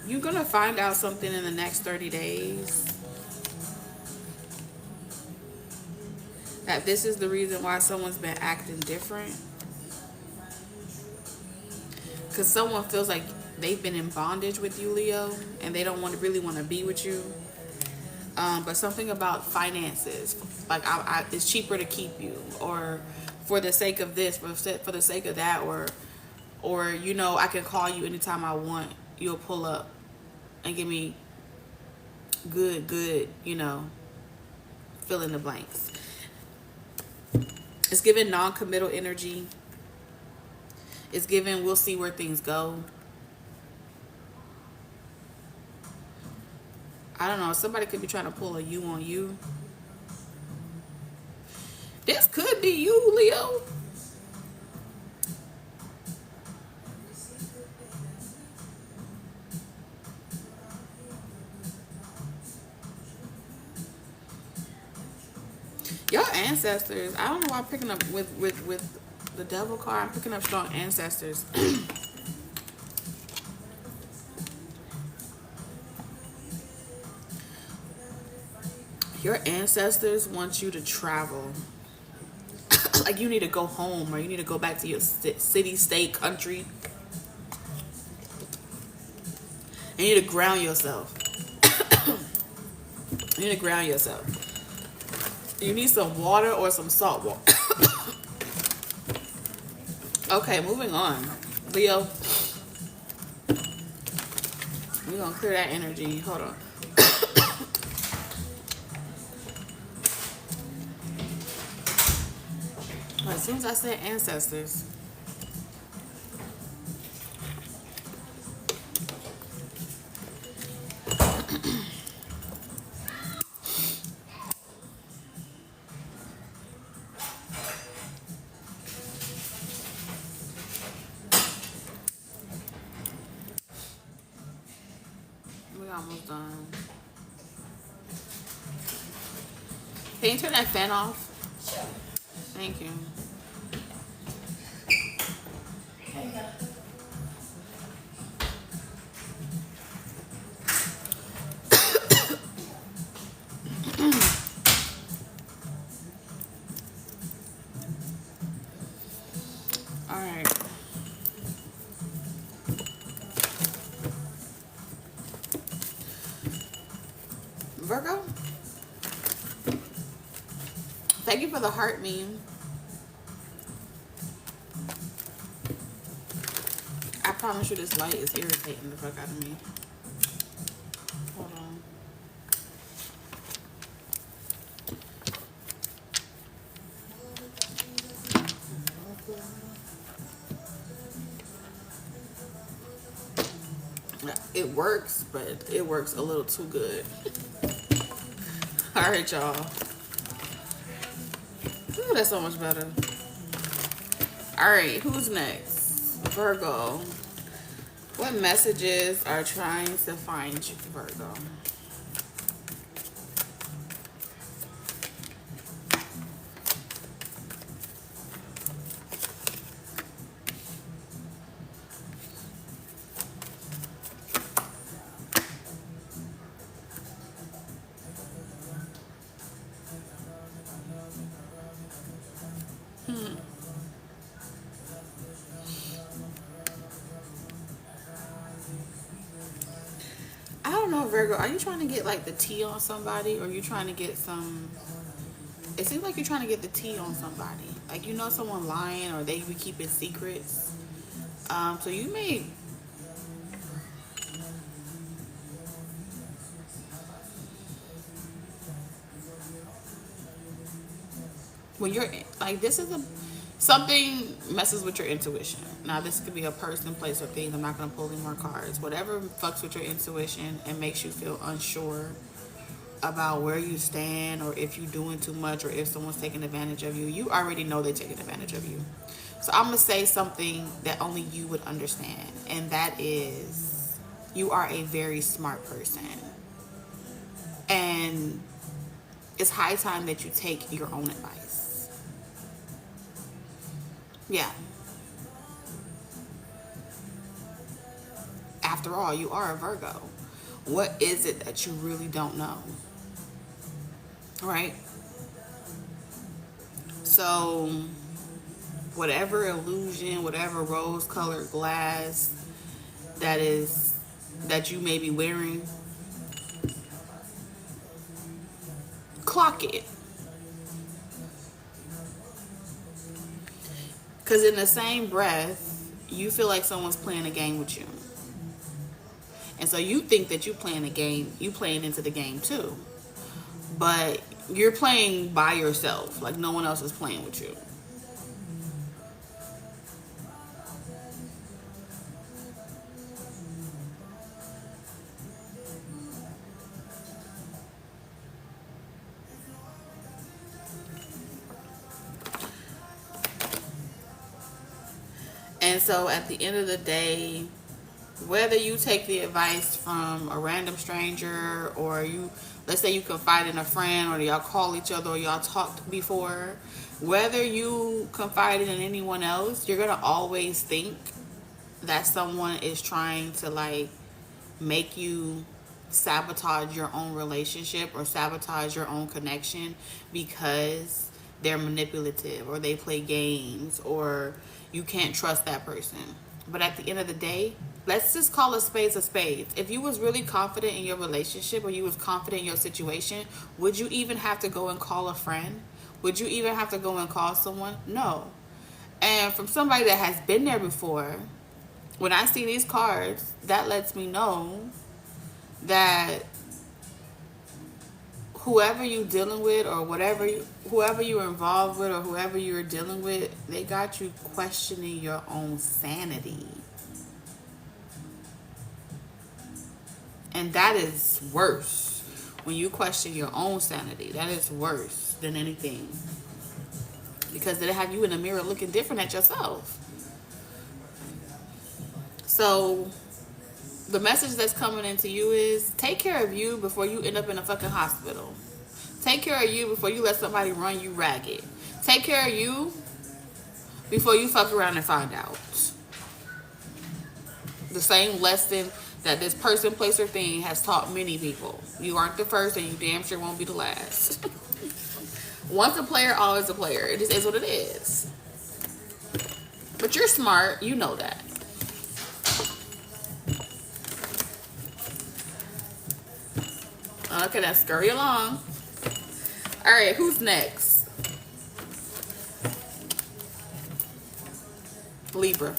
You're gonna find out something in the next 30 days. That this is the reason why someone's been acting different. Because someone feels like they've been in bondage with you, Leo, and they don't really want to be with you. But something about finances, like it's cheaper to keep you, or for the sake of this, for the sake of that, or you know, I can call you anytime I want. You'll pull up and give me good, you know, fill in the blanks. It's giving non-committal energy. It's giving we'll see where things go. I don't know. Somebody could be trying to pull a you on you. This could be you, Leo. Your ancestors. I don't know why I'm picking up with the devil card. I'm picking up strong ancestors. Your ancestors want you to travel. Like you need to go home, or you need to go back to your city, state, country. And you need to ground yourself. You need to ground yourself. You need some water or some salt water. Okay, moving on. Leo. We're going to clear that energy. Hold on. As soon as I said ancestors, We almost done. Can you turn that fan off? Sure. Thank you. All right. Virgo, thank you for the heart meme. I promise you this light is irritating the fuck out of me. Hold on. It works, but it works a little too good. All right, y'all. Ooh, that's so much better. All right, who's next? Virgo. What messages are trying to find you, Virgo? I don't know, Virgo. Are you trying to get like the tea on somebody, or are you trying to get some? It seems like you're trying to get the tea on somebody. Like you know someone lying, or they be keeping secrets. So you may. When you're like, this is something messes with your intuition. Now this could be a person, place, or thing. I'm not gonna pull any more cards. Whatever fucks with your intuition and makes you feel unsure about where you stand, or if you're doing too much, or if someone's taking advantage of you. You already know they're taking advantage of you. So I'm gonna say something that only you would understand, and that is, you are a very smart person, and it's high time that you take your own advice. Yeah. After all, you are a Virgo. What is it that you really don't know? Right? So, whatever illusion, whatever rose-colored glass that you may be wearing, clock it. Because in the same breath, you feel like someone's playing a game with you. And so you think that you playing a game, you playing into the game too. But you're playing by yourself, like no one else is playing with you. And so at the end of the day, whether you take the advice from a random stranger, or you, let's say you confide in a friend, or y'all call each other, or y'all talked before, whether you confide in anyone else, you're going to always think that someone is trying to like make you sabotage your own relationship or sabotage your own connection, because they're manipulative, or they play games, or you can't trust that person. But at the end of the day, let's just call a spade a spade. If you was really confident in your relationship, or you was confident in your situation, would you even have to go and call a friend? Would you even have to go and call someone? No. And from somebody that has been there before, when I see these cards, that lets me know that whoever you're dealing with, or whoever you're involved with, or whoever you're dealing with, they got you questioning your own sanity. And that is worse. When you question your own sanity, that is worse than anything. Because it'll have you in the mirror looking different at yourself. So the message that's coming into you is take care of you before you end up in a fucking hospital. Take care of you before you let somebody run you ragged. Take care of you before you fuck around and find out. The same lesson that this person, place, or thing has taught many people. You aren't the first and you damn sure won't be the last. Once a player, always a player. It just is what it is. But you're smart. You know that. Okay, now scurry along. Alright, who's next? Libra.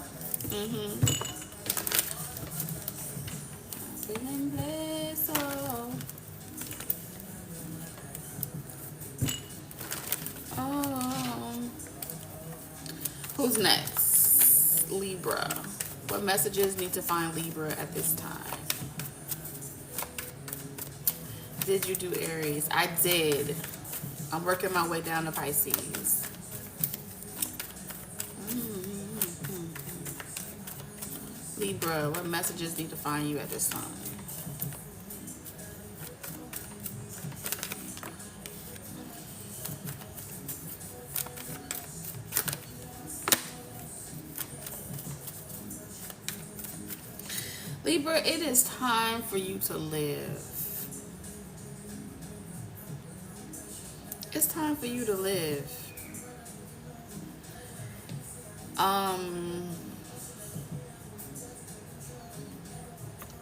Who's next? Libra. What messages need to find Libra at this time? Did you do Aries? I did. I'm working my way down to Pisces. Libra, what messages need to find you at this time? Libra, it is time for you to live. It's time for you to live.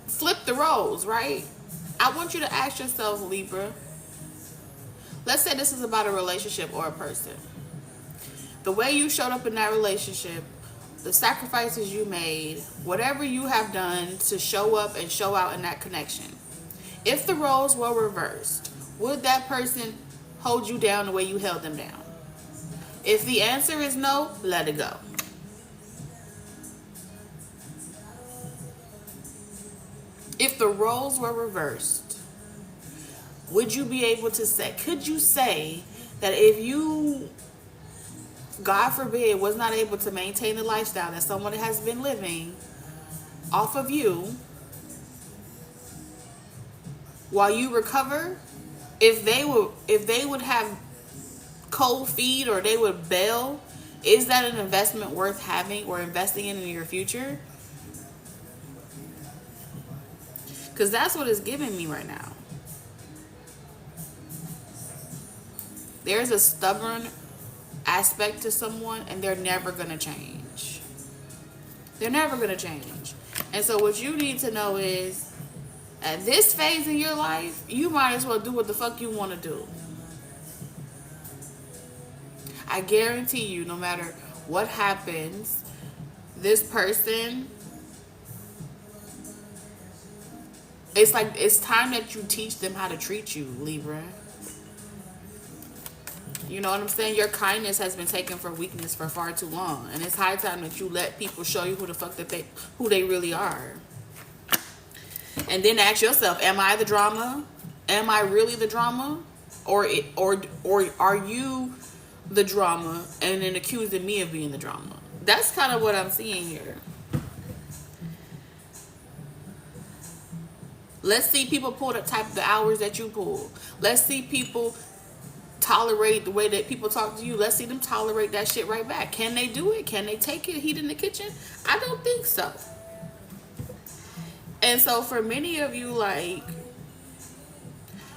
Flip the roles, right? I want you to ask yourself, Libra. Let's say this is about a relationship or a person. The way you showed up in that relationship, the sacrifices you made, whatever you have done to show up and show out in that connection. If the roles were reversed, would that person hold you down the way you held them down? If the answer is no, let it go. If the roles were reversed, would you be able to say, could you say that if you, God forbid, was not able to maintain the lifestyle that someone has been living off of you while you recover, if they would have cold feet or they would bail, is that an investment worth having or investing in your future? Because that's what it's giving me right now. There's a stubborn aspect to someone and they're never going to change. They're never going to change. And so what you need to know is, at this phase in your life, you might as well do what the fuck you want to do. I guarantee you, no matter what happens, this person, it's like it's time that you teach them how to treat you, Libra. You know what I'm saying? Your kindness has been taken for weakness for far too long, and it's high time that you let people show you who they really are. And then ask yourself, am I the drama? Am I really the drama? Or are you the drama and then accusing me of being the drama? That's kind of what I'm seeing here. Let's see people pull the type of the hours that you pull. Let's see people tolerate the way that people talk to you. Let's see them tolerate that shit right back. Can they do it? Can they take it, heat in the kitchen? I don't think so. And so for many of you, like,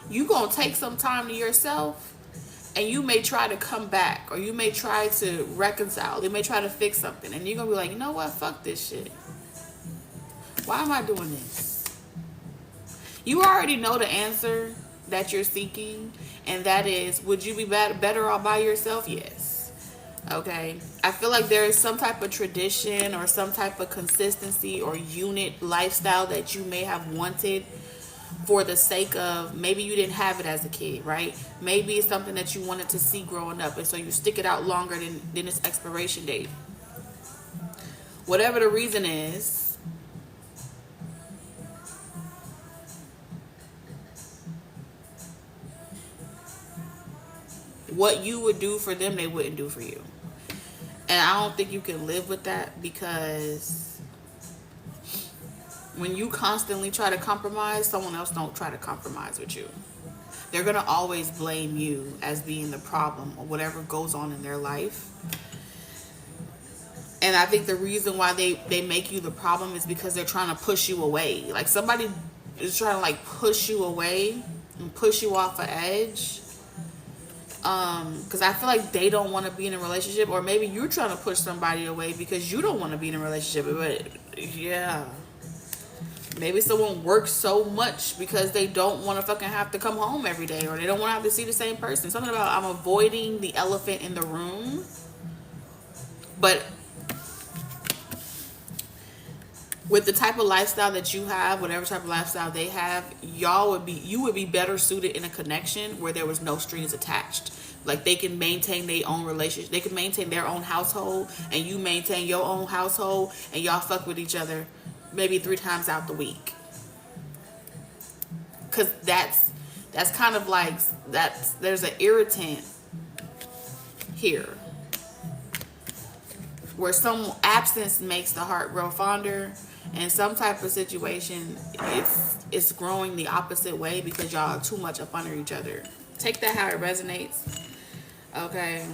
you gonna take some time to yourself and you may try to come back or you may try to reconcile. You may try to fix something and you're gonna be like, you know what? Fuck this shit. Why am I doing this? You already know the answer that you're seeking, and that is, would you be better off by yourself? Yes. Okay. I feel like there is some type of tradition or some type of consistency or unit lifestyle that you may have wanted for the sake of, maybe you didn't have it as a kid, right? Maybe it's something that you wanted to see growing up, and so you stick it out longer than its expiration date. Whatever the reason is, what you would do for them, they wouldn't do for you. And I don't think you can live with that, because when you constantly try to compromise, someone else don't try to compromise with you. They're going to always blame you as being the problem or whatever goes on in their life. And I think the reason why they make you the problem is because they're trying to push you away. Like, somebody is trying to like push you away and push you off an edge. Because I feel like they don't want to be in a relationship, or maybe you're trying to push somebody away because you don't want to be in a relationship. But yeah, maybe someone works so much because they don't want to fucking have to come home every day, or they don't want to have to see the same person. Something about, I'm avoiding the elephant in the room. But with the type of lifestyle that you have, whatever type of lifestyle they have, you would be better suited in a connection where there was no strings attached. Like, they can maintain their own relationship, they can maintain their own household, and you maintain your own household, and y'all fuck with each other maybe 3 times out the week. Cause that's kind of like, there's an irritant here, where some absence makes the heart grow fonder. And some type of situation, it's growing the opposite way because y'all are too much up under each other. Take that how it resonates. Okay.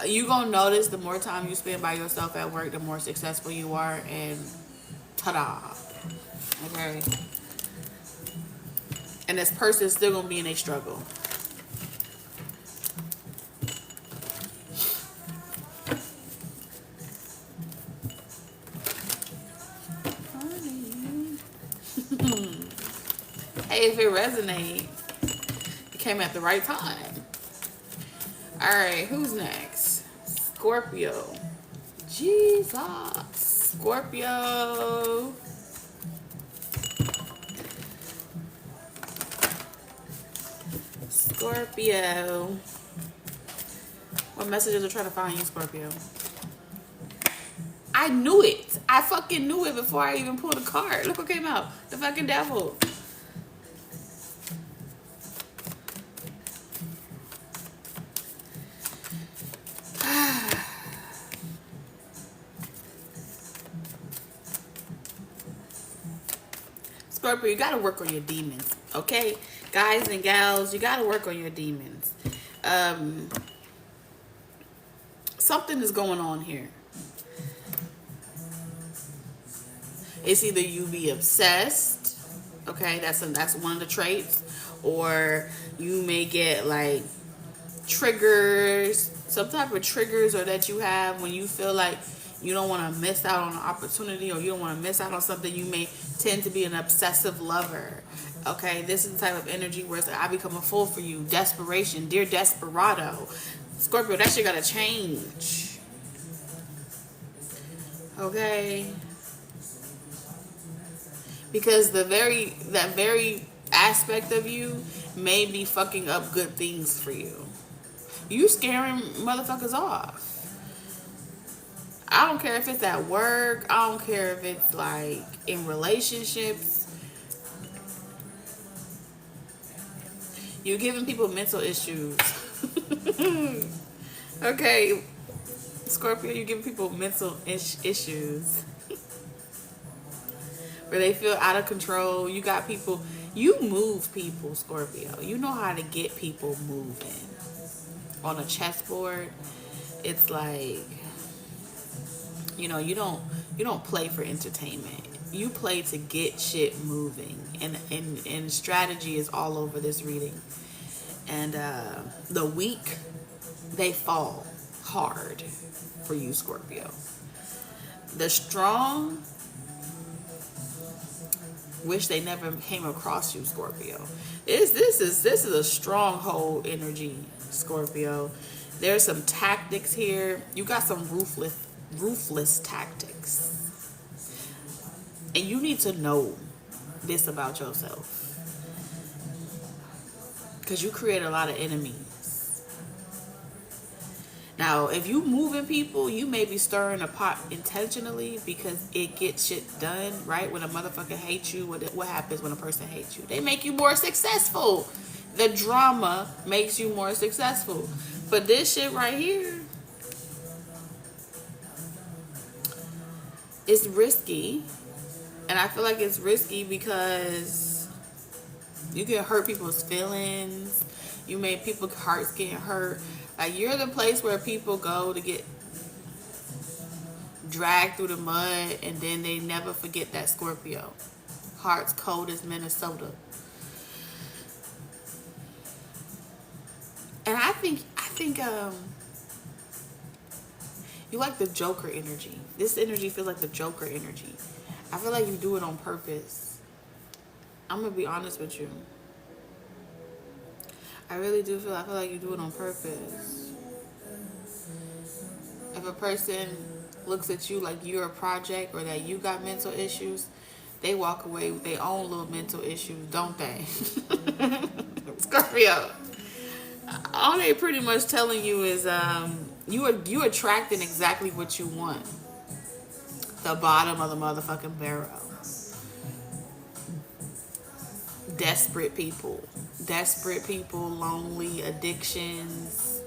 You gonna notice the more time you spend by yourself at work, the more successful you are, and ta-da. Okay. And this person's still gonna be in a struggle. Hey, if it resonates, it came at the right time. Alright, who's next? Scorpio. Jesus. Scorpio. Scorpio. What messages are trying to find you, Scorpio? I knew it. I fucking knew it before I even pulled a card. Look what came out. The fucking devil. Scorpio, you gotta work on your demons, okay? Guys and gals, you gotta work on your demons. Something is going on here. It's either you be obsessed, okay? That's one of the traits, or you may get like triggers, some type of triggers, or that you have when you feel like you don't want to miss out on an opportunity, or you don't want to miss out on something. You may tend to be an obsessive lover. Okay, this is the type of energy where it's like, I become a fool for you. Desperation, dear desperado. Scorpio, that shit gotta change. Okay, because that very aspect of you may be fucking up good things for you. You scaring motherfuckers off. I don't care if it's at work. I don't care if it's like in relationships. You're giving people mental issues. Okay, Scorpio, you're giving people mental issues. Where they feel out of control. You got people, you move people, Scorpio. You know how to get people moving. On a chessboard, it's like, you know, you don't play for entertainment. You play to get shit moving. And strategy is all over this reading. And the weak, they fall hard for you, Scorpio. The strong wish they never came across you, Scorpio. This is a stronghold energy, Scorpio. There's some tactics here. You got some ruthless tactics. And you need to know this about yourself. Because you create a lot of enemies. Now, if you moving people, you may be stirring a pot intentionally because it gets shit done, right? When a motherfucker hates you, what happens when a person hates you? They make you more successful. The drama makes you more successful. But this shit right here, it's risky. And I feel like it's risky because you can hurt people's feelings. You make people's hearts get hurt. Like, you're the place where people go to get dragged through the mud, and then they never forget that Scorpio. Heart's cold as Minnesota. And I think you like the Joker energy. This energy feels like the Joker energy. I feel like you do it on purpose. I'm gonna be honest with you. I really do feel like you do it on purpose. If a person looks at you like you're a project or that you got mental issues, they walk away with their own little mental issues, don't they? Scorpio. All they pretty much telling you is you attracting exactly what you want. The bottom of the motherfucking barrel. Desperate people, lonely, addictions.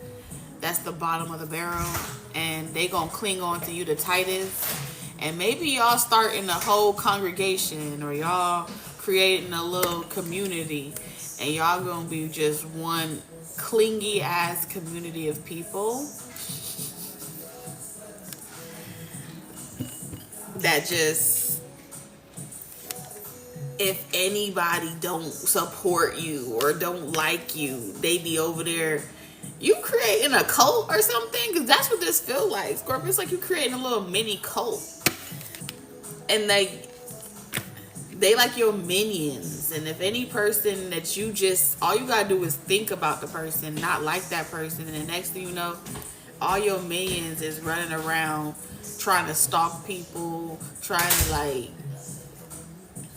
That's the bottom of the barrel, and they gonna cling on to you the tightest. And maybe y'all starting a whole congregation, or y'all creating a little community, and y'all gonna be just one clingy ass community of people that just, if anybody don't support you or don't like you, they be over there. You creating a cult or something? Because that's what this feel like, Scorpio. It's like you creating a little mini cult. And they like your minions. And if any person that you just, all you gotta do is think about the person, not like that person, and the next thing you know, all your minions is running around trying to stalk people, trying to like,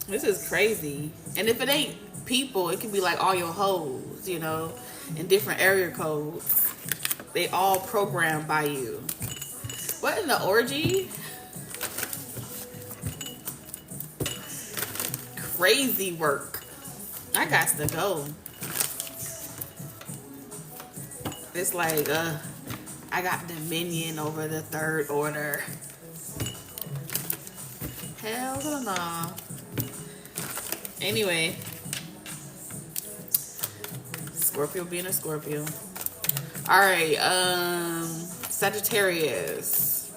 this is crazy. And if it ain't people, it can be like all your hoes, you know, in different area codes. They all programmed by you. What in the orgy? Crazy work. I got to go. It's like, I got dominion over the third order. Hell no. Anyway, Scorpio being a Scorpio. All right, Sagittarius.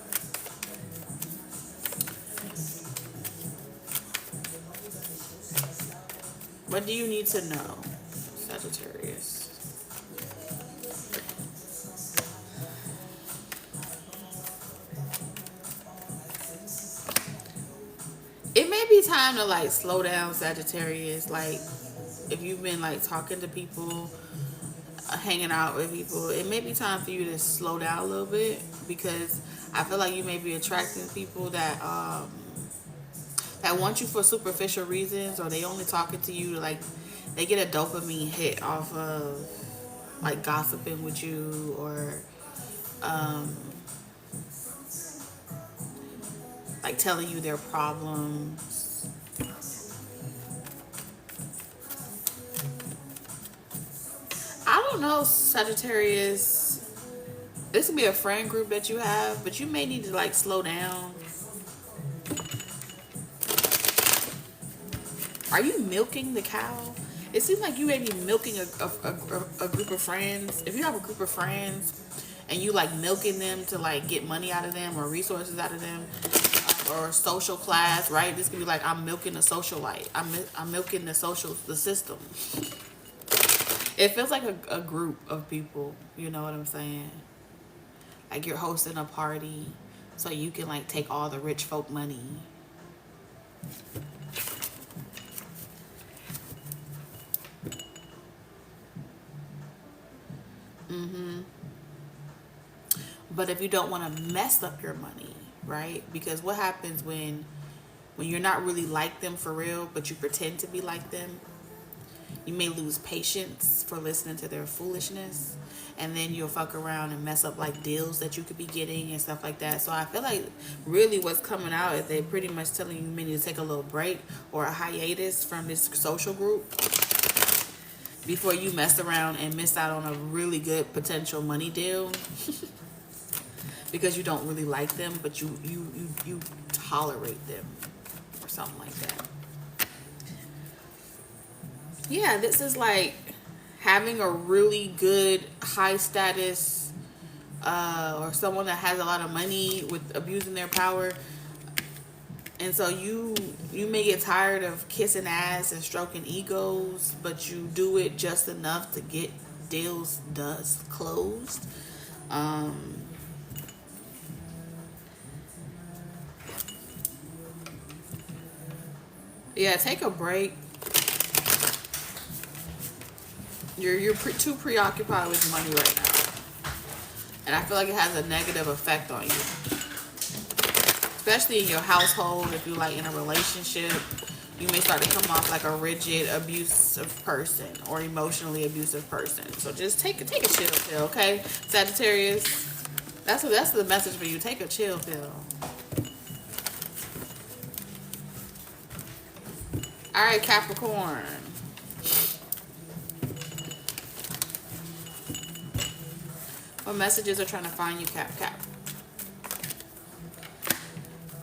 What do you need to know, Sagittarius? It may be time to like slow down, Sagittarius. Like, if you've been like talking to people, hanging out with people, it may be time for you to slow down a little bit, because I feel like you may be attracting people that want you for superficial reasons, or they only talking to you to like, they get a dopamine hit off of like gossiping with you, or like telling you their problems. I don't know, Sagittarius. This could be a friend group that you have, but you may need to like slow down. Are you milking the cow? It seems like you may be milking a group of friends. If you have a group of friends and you like milking them to like get money out of them or resources out of them, or social class, right? This could be like, I'm milking the socialite. I'm milking the system. It feels like a group of people. You know what I'm saying? Like you're hosting a party so you can like take all the rich folk money. But if you don't want to mess up your money, right? Because what happens when you're not really like them for real, but you pretend to be like them? You may lose patience for listening to their foolishness, and then you'll fuck around and mess up like deals that you could be getting and stuff like that. So I feel like really what's coming out is they pretty much telling you maybe to take a little break or a hiatus from this social group. before you mess around and miss out on a really good potential money deal because you don't really like them, but you tolerate them or something like that. Yeah, this is like having a really good high status or someone that has a lot of money with abusing their power. And so you may get tired of kissing ass and stroking egos, but you do it just enough to get deals closed. Yeah, take a break. You're too preoccupied with money right now, and I feel like it has a negative effect on you, especially in your household. If you're like in a relationship, you may start to come off like a rigid, abusive person or emotionally abusive person. So just take a chill pill, okay, Sagittarius. That's the message for you. Take a chill pill. All right, Capricorn. What messages are trying to find you, Cap?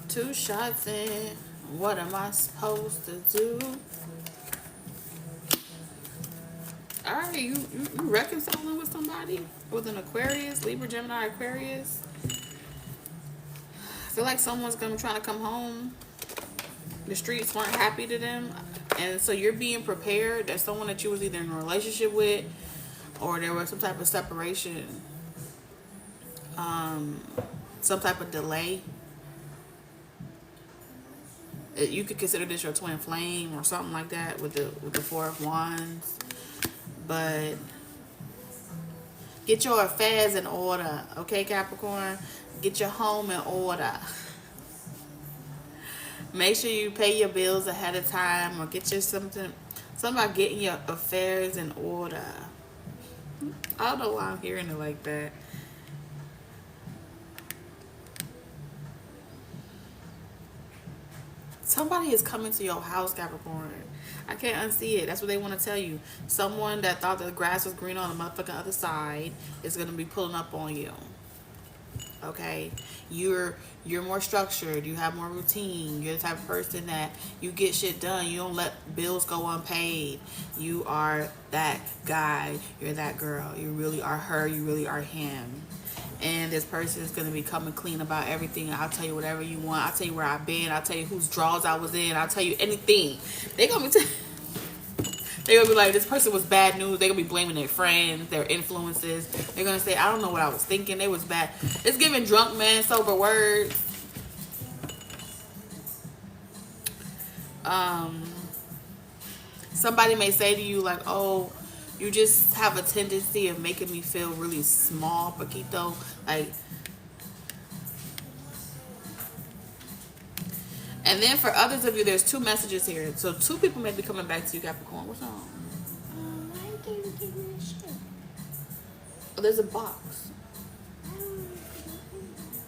2 shots in. What am I supposed to do? Alright, you reconciling with somebody? With an Aquarius, Libra, Gemini, Aquarius? I feel like someone's gonna be trying to come home. The streets weren't happy to them. And so you're being prepared that someone that you was either in a relationship with or there was some type of separation. Some type of delay. You could consider this your twin flame or something like that with the 4 of Wands. But get your affairs in order, okay, Capricorn? Get your home in order. Make sure you pay your bills ahead of time or get your something about getting your affairs in order. I don't know why I'm hearing it like that. Somebody is coming to your house, Capricorn. I can't unsee it. That's what they want to tell you. Someone that thought the grass was green on the motherfucking other side is going to be pulling up on you. Okay? You're more structured. You have more routine. You're the type of person that you get shit done. You don't let bills go unpaid. You are that guy. You're that girl. You really are her. You really are him. And this person is going to be coming clean about everything. I'll tell you whatever you want. I'll tell you where I've been. I'll tell you whose drawers I was in. I'll tell you anything. They're going to be like, this person was bad news. They're going to be blaming their friends, their influences. They're going to say, I don't know what I was thinking. They was bad. It's giving drunk man sober words. Somebody may say to you like, oh, you just have a tendency of making me feel really small, Paquito. Like, and then for others of you, there's 2 messages here. So 2 people may be coming back to you, Capricorn. What's wrong? Why can't you give me a shit? Oh, there's a box. I don't want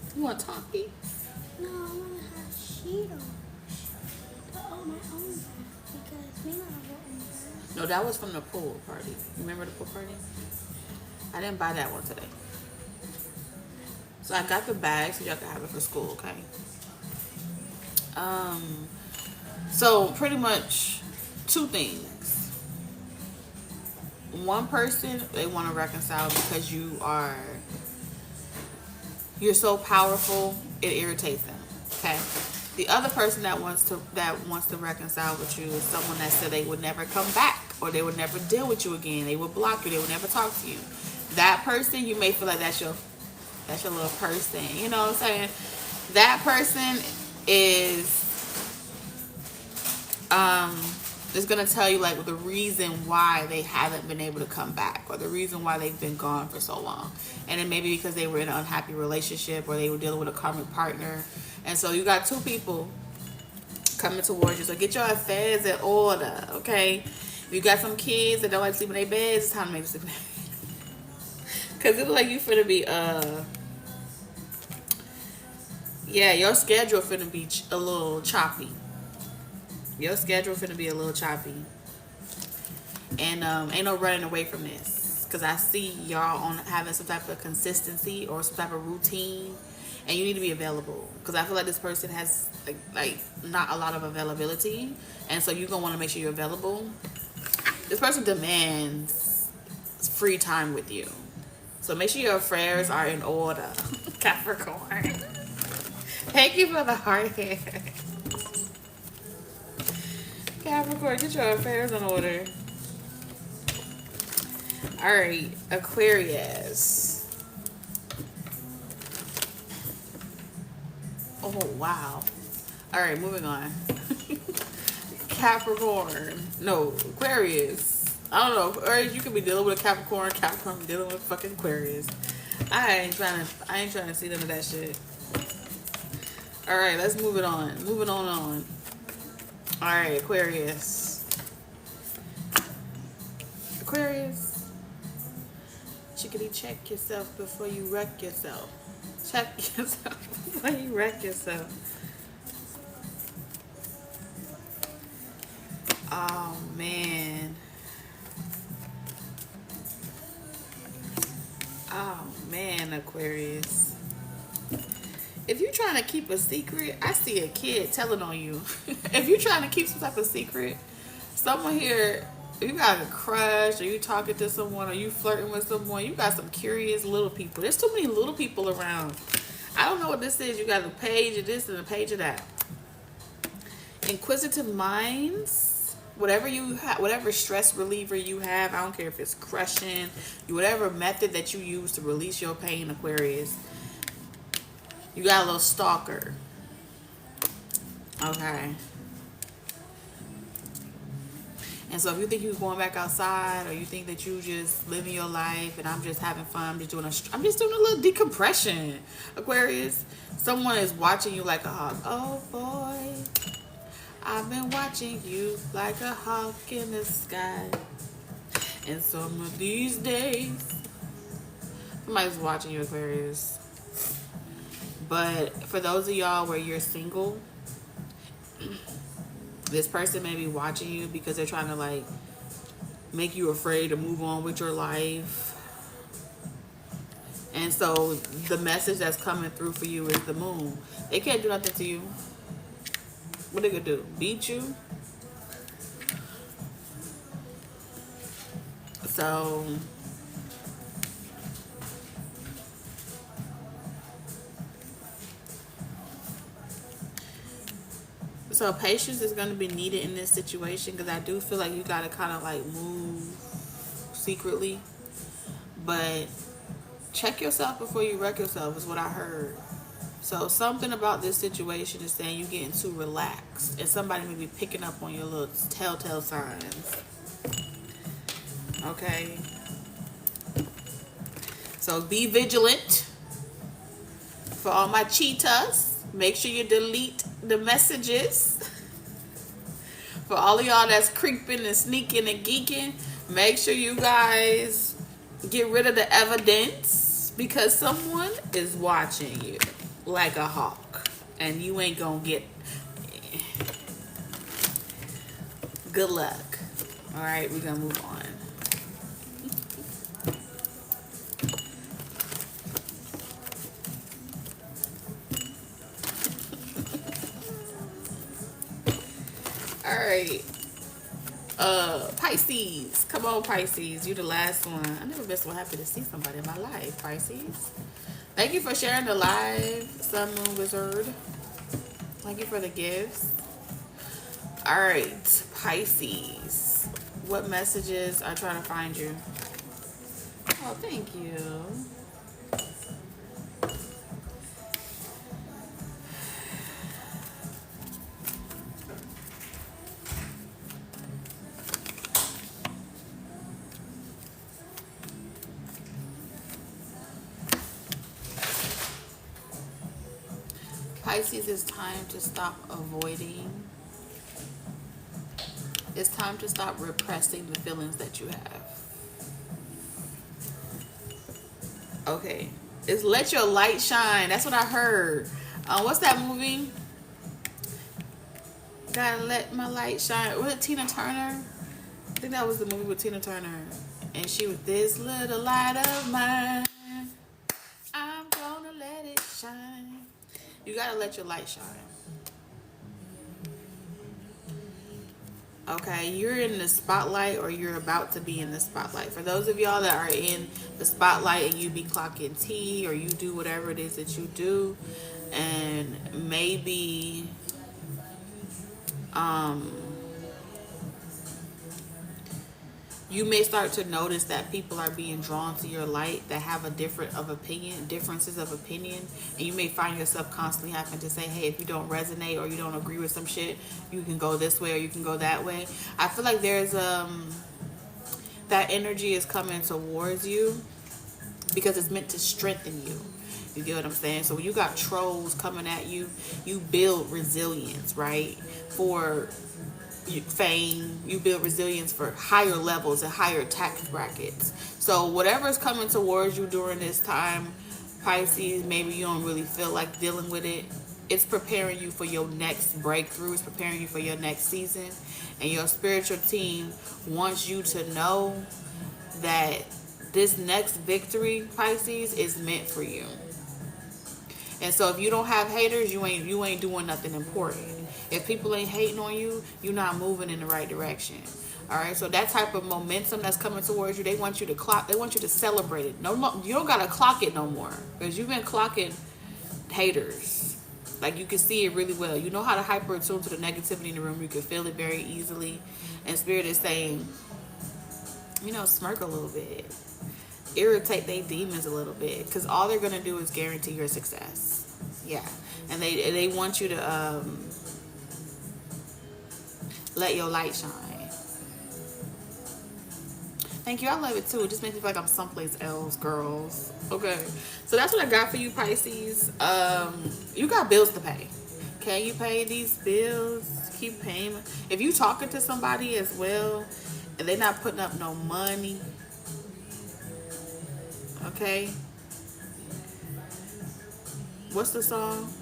to. You want to talk, Pete? No, I want to have Cheetos. But on my own back because me and I were in there. No, that was from the pool party. You remember the pool party? I didn't buy that one today. So I got the bag so y'all can have it for school, okay? So pretty much 2 things. One person, they want to reconcile because you're so powerful, it irritates them, okay? The other person that wants to reconcile with you is someone that said they would never come back or they would never deal with you again. They would block you. They would never talk to you. That person, you may feel like that's your little person. You know what I'm saying? That person is going to tell you like the reason why they haven't been able to come back or the reason why they've been gone for so long. And it may be because they were in an unhappy relationship or they were dealing with a karmic partner. And so you got 2 people coming towards you. So get your affairs in order, okay? If you got some kids that don't like to sleep in their beds, it's time to make them sleep in their beds. Because it's like you finna be, yeah, your schedule finna be a little choppy. Your schedule finna be a little choppy. And ain't no running away from this, because I see y'all on having some type of consistency or some type of routine, and you need to be available, because I feel like this person has like not a lot of availability, and so you're gonna want to make sure you're available. This person demands free time with you, so make sure your affairs are in order. Capricorn. Thank you for the heart here. Capricorn, get your affairs in order. All right, Aquarius. Oh, wow. All right, moving on. Capricorn. No, Aquarius. I don't know. Aquarius, you could be dealing with a Capricorn. Capricorn be dealing with fucking Aquarius. I ain't trying to see none of that shit. All right, let's move it on. Moving on. All right, Aquarius. Aquarius. Chickadee, check yourself before you wreck yourself. Check yourself before you wreck yourself. Oh, man. Oh, man, Aquarius. If you're trying to keep a secret, I see a kid telling on you. If you're trying to keep some type of secret, someone here, you got a crush, or you talking to someone, or you flirting with someone, you got some curious little people. There's too many little people around. I don't know what this is. You got a page of this and a page of that. Inquisitive minds, whatever you have, whatever stress reliever you have, I don't care if it's crushing, whatever method that you use to release your pain, Aquarius. You got a little stalker. Okay. And so if you think you're going back outside, or you think that you just living your life and I'm just having fun, I'm just doing a little decompression, Aquarius. Someone is watching you like a hawk. Oh boy, I've been watching you like a hawk in the sky. And some of these days, somebody's watching you, Aquarius. But for those of y'all where you're single, this person may be watching you because they're trying to like make you afraid to move on with your life. And so the message that's coming through for you is the moon. They can't do nothing to you. What they gonna do? Beat you? So patience is going to be needed in this situation, because I do feel like you got to kind of like move secretly. But check yourself before you wreck yourself is what I heard. So something about this situation is saying you're getting too relaxed, and somebody may be picking up on your little telltale signs. Okay. So be vigilant. For all my cheetahs, make sure you delete the messages. For all of y'all that's creeping and sneaking and geeking, make sure you guys get rid of the evidence, because someone is watching you like a hawk, and you ain't gonna get. Good luck. All right, we're gonna move on. Alright. Pisces. Come on, Pisces. You the last one. I never been so happy to see somebody in my life, Pisces. Thank you for sharing the live, Sun Moon Wizard. Thank you for the gifts. Alright, Pisces. What messages are trying to find you? Oh, thank you. Pisces, it's time to stop avoiding. It's time to stop repressing the feelings that you have. Okay. It's let your light shine. That's what I heard. What's that movie? Gotta let my light shine. Was it Tina Turner? think that was the movie with Tina Turner. And she was, this little light of mine, I'm gonna let it shine. You gotta let your light shine. Okay, you're in the spotlight or you're about to be in the spotlight. For those of y'all that are in the spotlight and you be clocking tea or you do whatever it is that you do, and maybe you may start to notice that people are being drawn to your light that have a differences of opinion, and you may find yourself constantly having to say, hey, if you don't resonate or you don't agree with some shit, you can go this way or you can go that way. I feel like there's that energy is coming towards you because it's meant to strengthen you. You get what I'm saying? So when you got trolls coming at you, you build resilience, right? For fame, you build resilience for higher levels and higher tax brackets. So whatever is coming towards you during this time, Pisces, maybe you don't really feel like dealing with it. It's preparing you for your next breakthrough. It's preparing you for your next season. And your spiritual team wants you to know that this next victory, Pisces, is meant for you. And so if you don't have haters, you ain't doing nothing important. If people ain't hating on you, you're not moving in the right direction. All right, so that type of momentum that's coming towards you, they want you to clock. They want you to celebrate it. No, you don't gotta clock it no more because you've been clocking haters. Like you can see it really well. You know how to hyper attune to the negativity in the room. You can feel it very easily. And Spirit is saying, smirk a little bit, irritate their demons a little bit, because all they're gonna do is guarantee your success. Yeah, and they want you to let your light shine. Thank you. I love it too. It just makes me feel like I'm someplace else, girls. Okay, so that's what I got for you, Pisces. You got bills to pay. Can you pay these bills? Keep paying. If you talking to somebody as well and they're not putting up no money, okay, what's the song?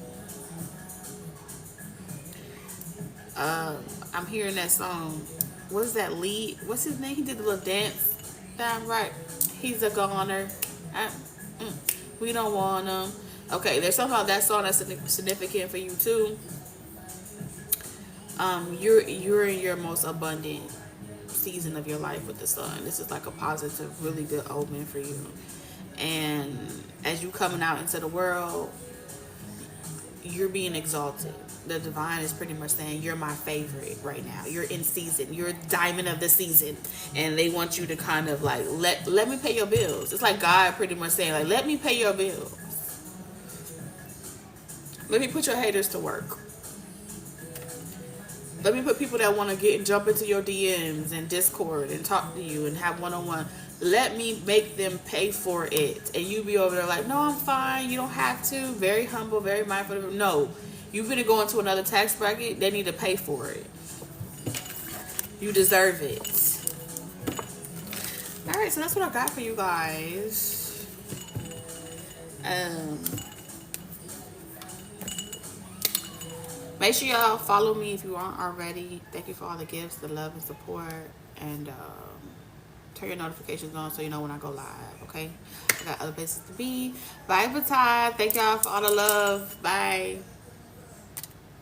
I'm hearing that song. What's that lead? What's his name? He did the little dance. Damn right. He's a goner. We don't want him. Okay, there's something about that song that's significant for you too. You're in your most abundant season of your life with the sun. This is like a positive, really good omen for you. And as you coming out into the world, you're being exalted. The divine is pretty much saying you're my favorite right now. You're in season. You're diamond of the season. And they want you to kind of like, let me pay your bills. It's like God pretty much saying, like, let me pay your bills. Let me put your haters to work. Let me put people that want to jump into your DMs and Discord and talk to you and have one-on-one. Let me make them pay for it. And you be over there like, no, I'm fine. You don't have to. Very humble, very mindful. No, you're going to go into another tax bracket. They need to pay for it. You deserve it. All right, so that's what I got for you guys. Make sure y'all follow me if you aren't already. Thank you for all the gifts, the love, and support. And turn your notifications on so you know when I go live, okay? I got other places to be. Bye, Batai. Thank y'all for all the love. Bye.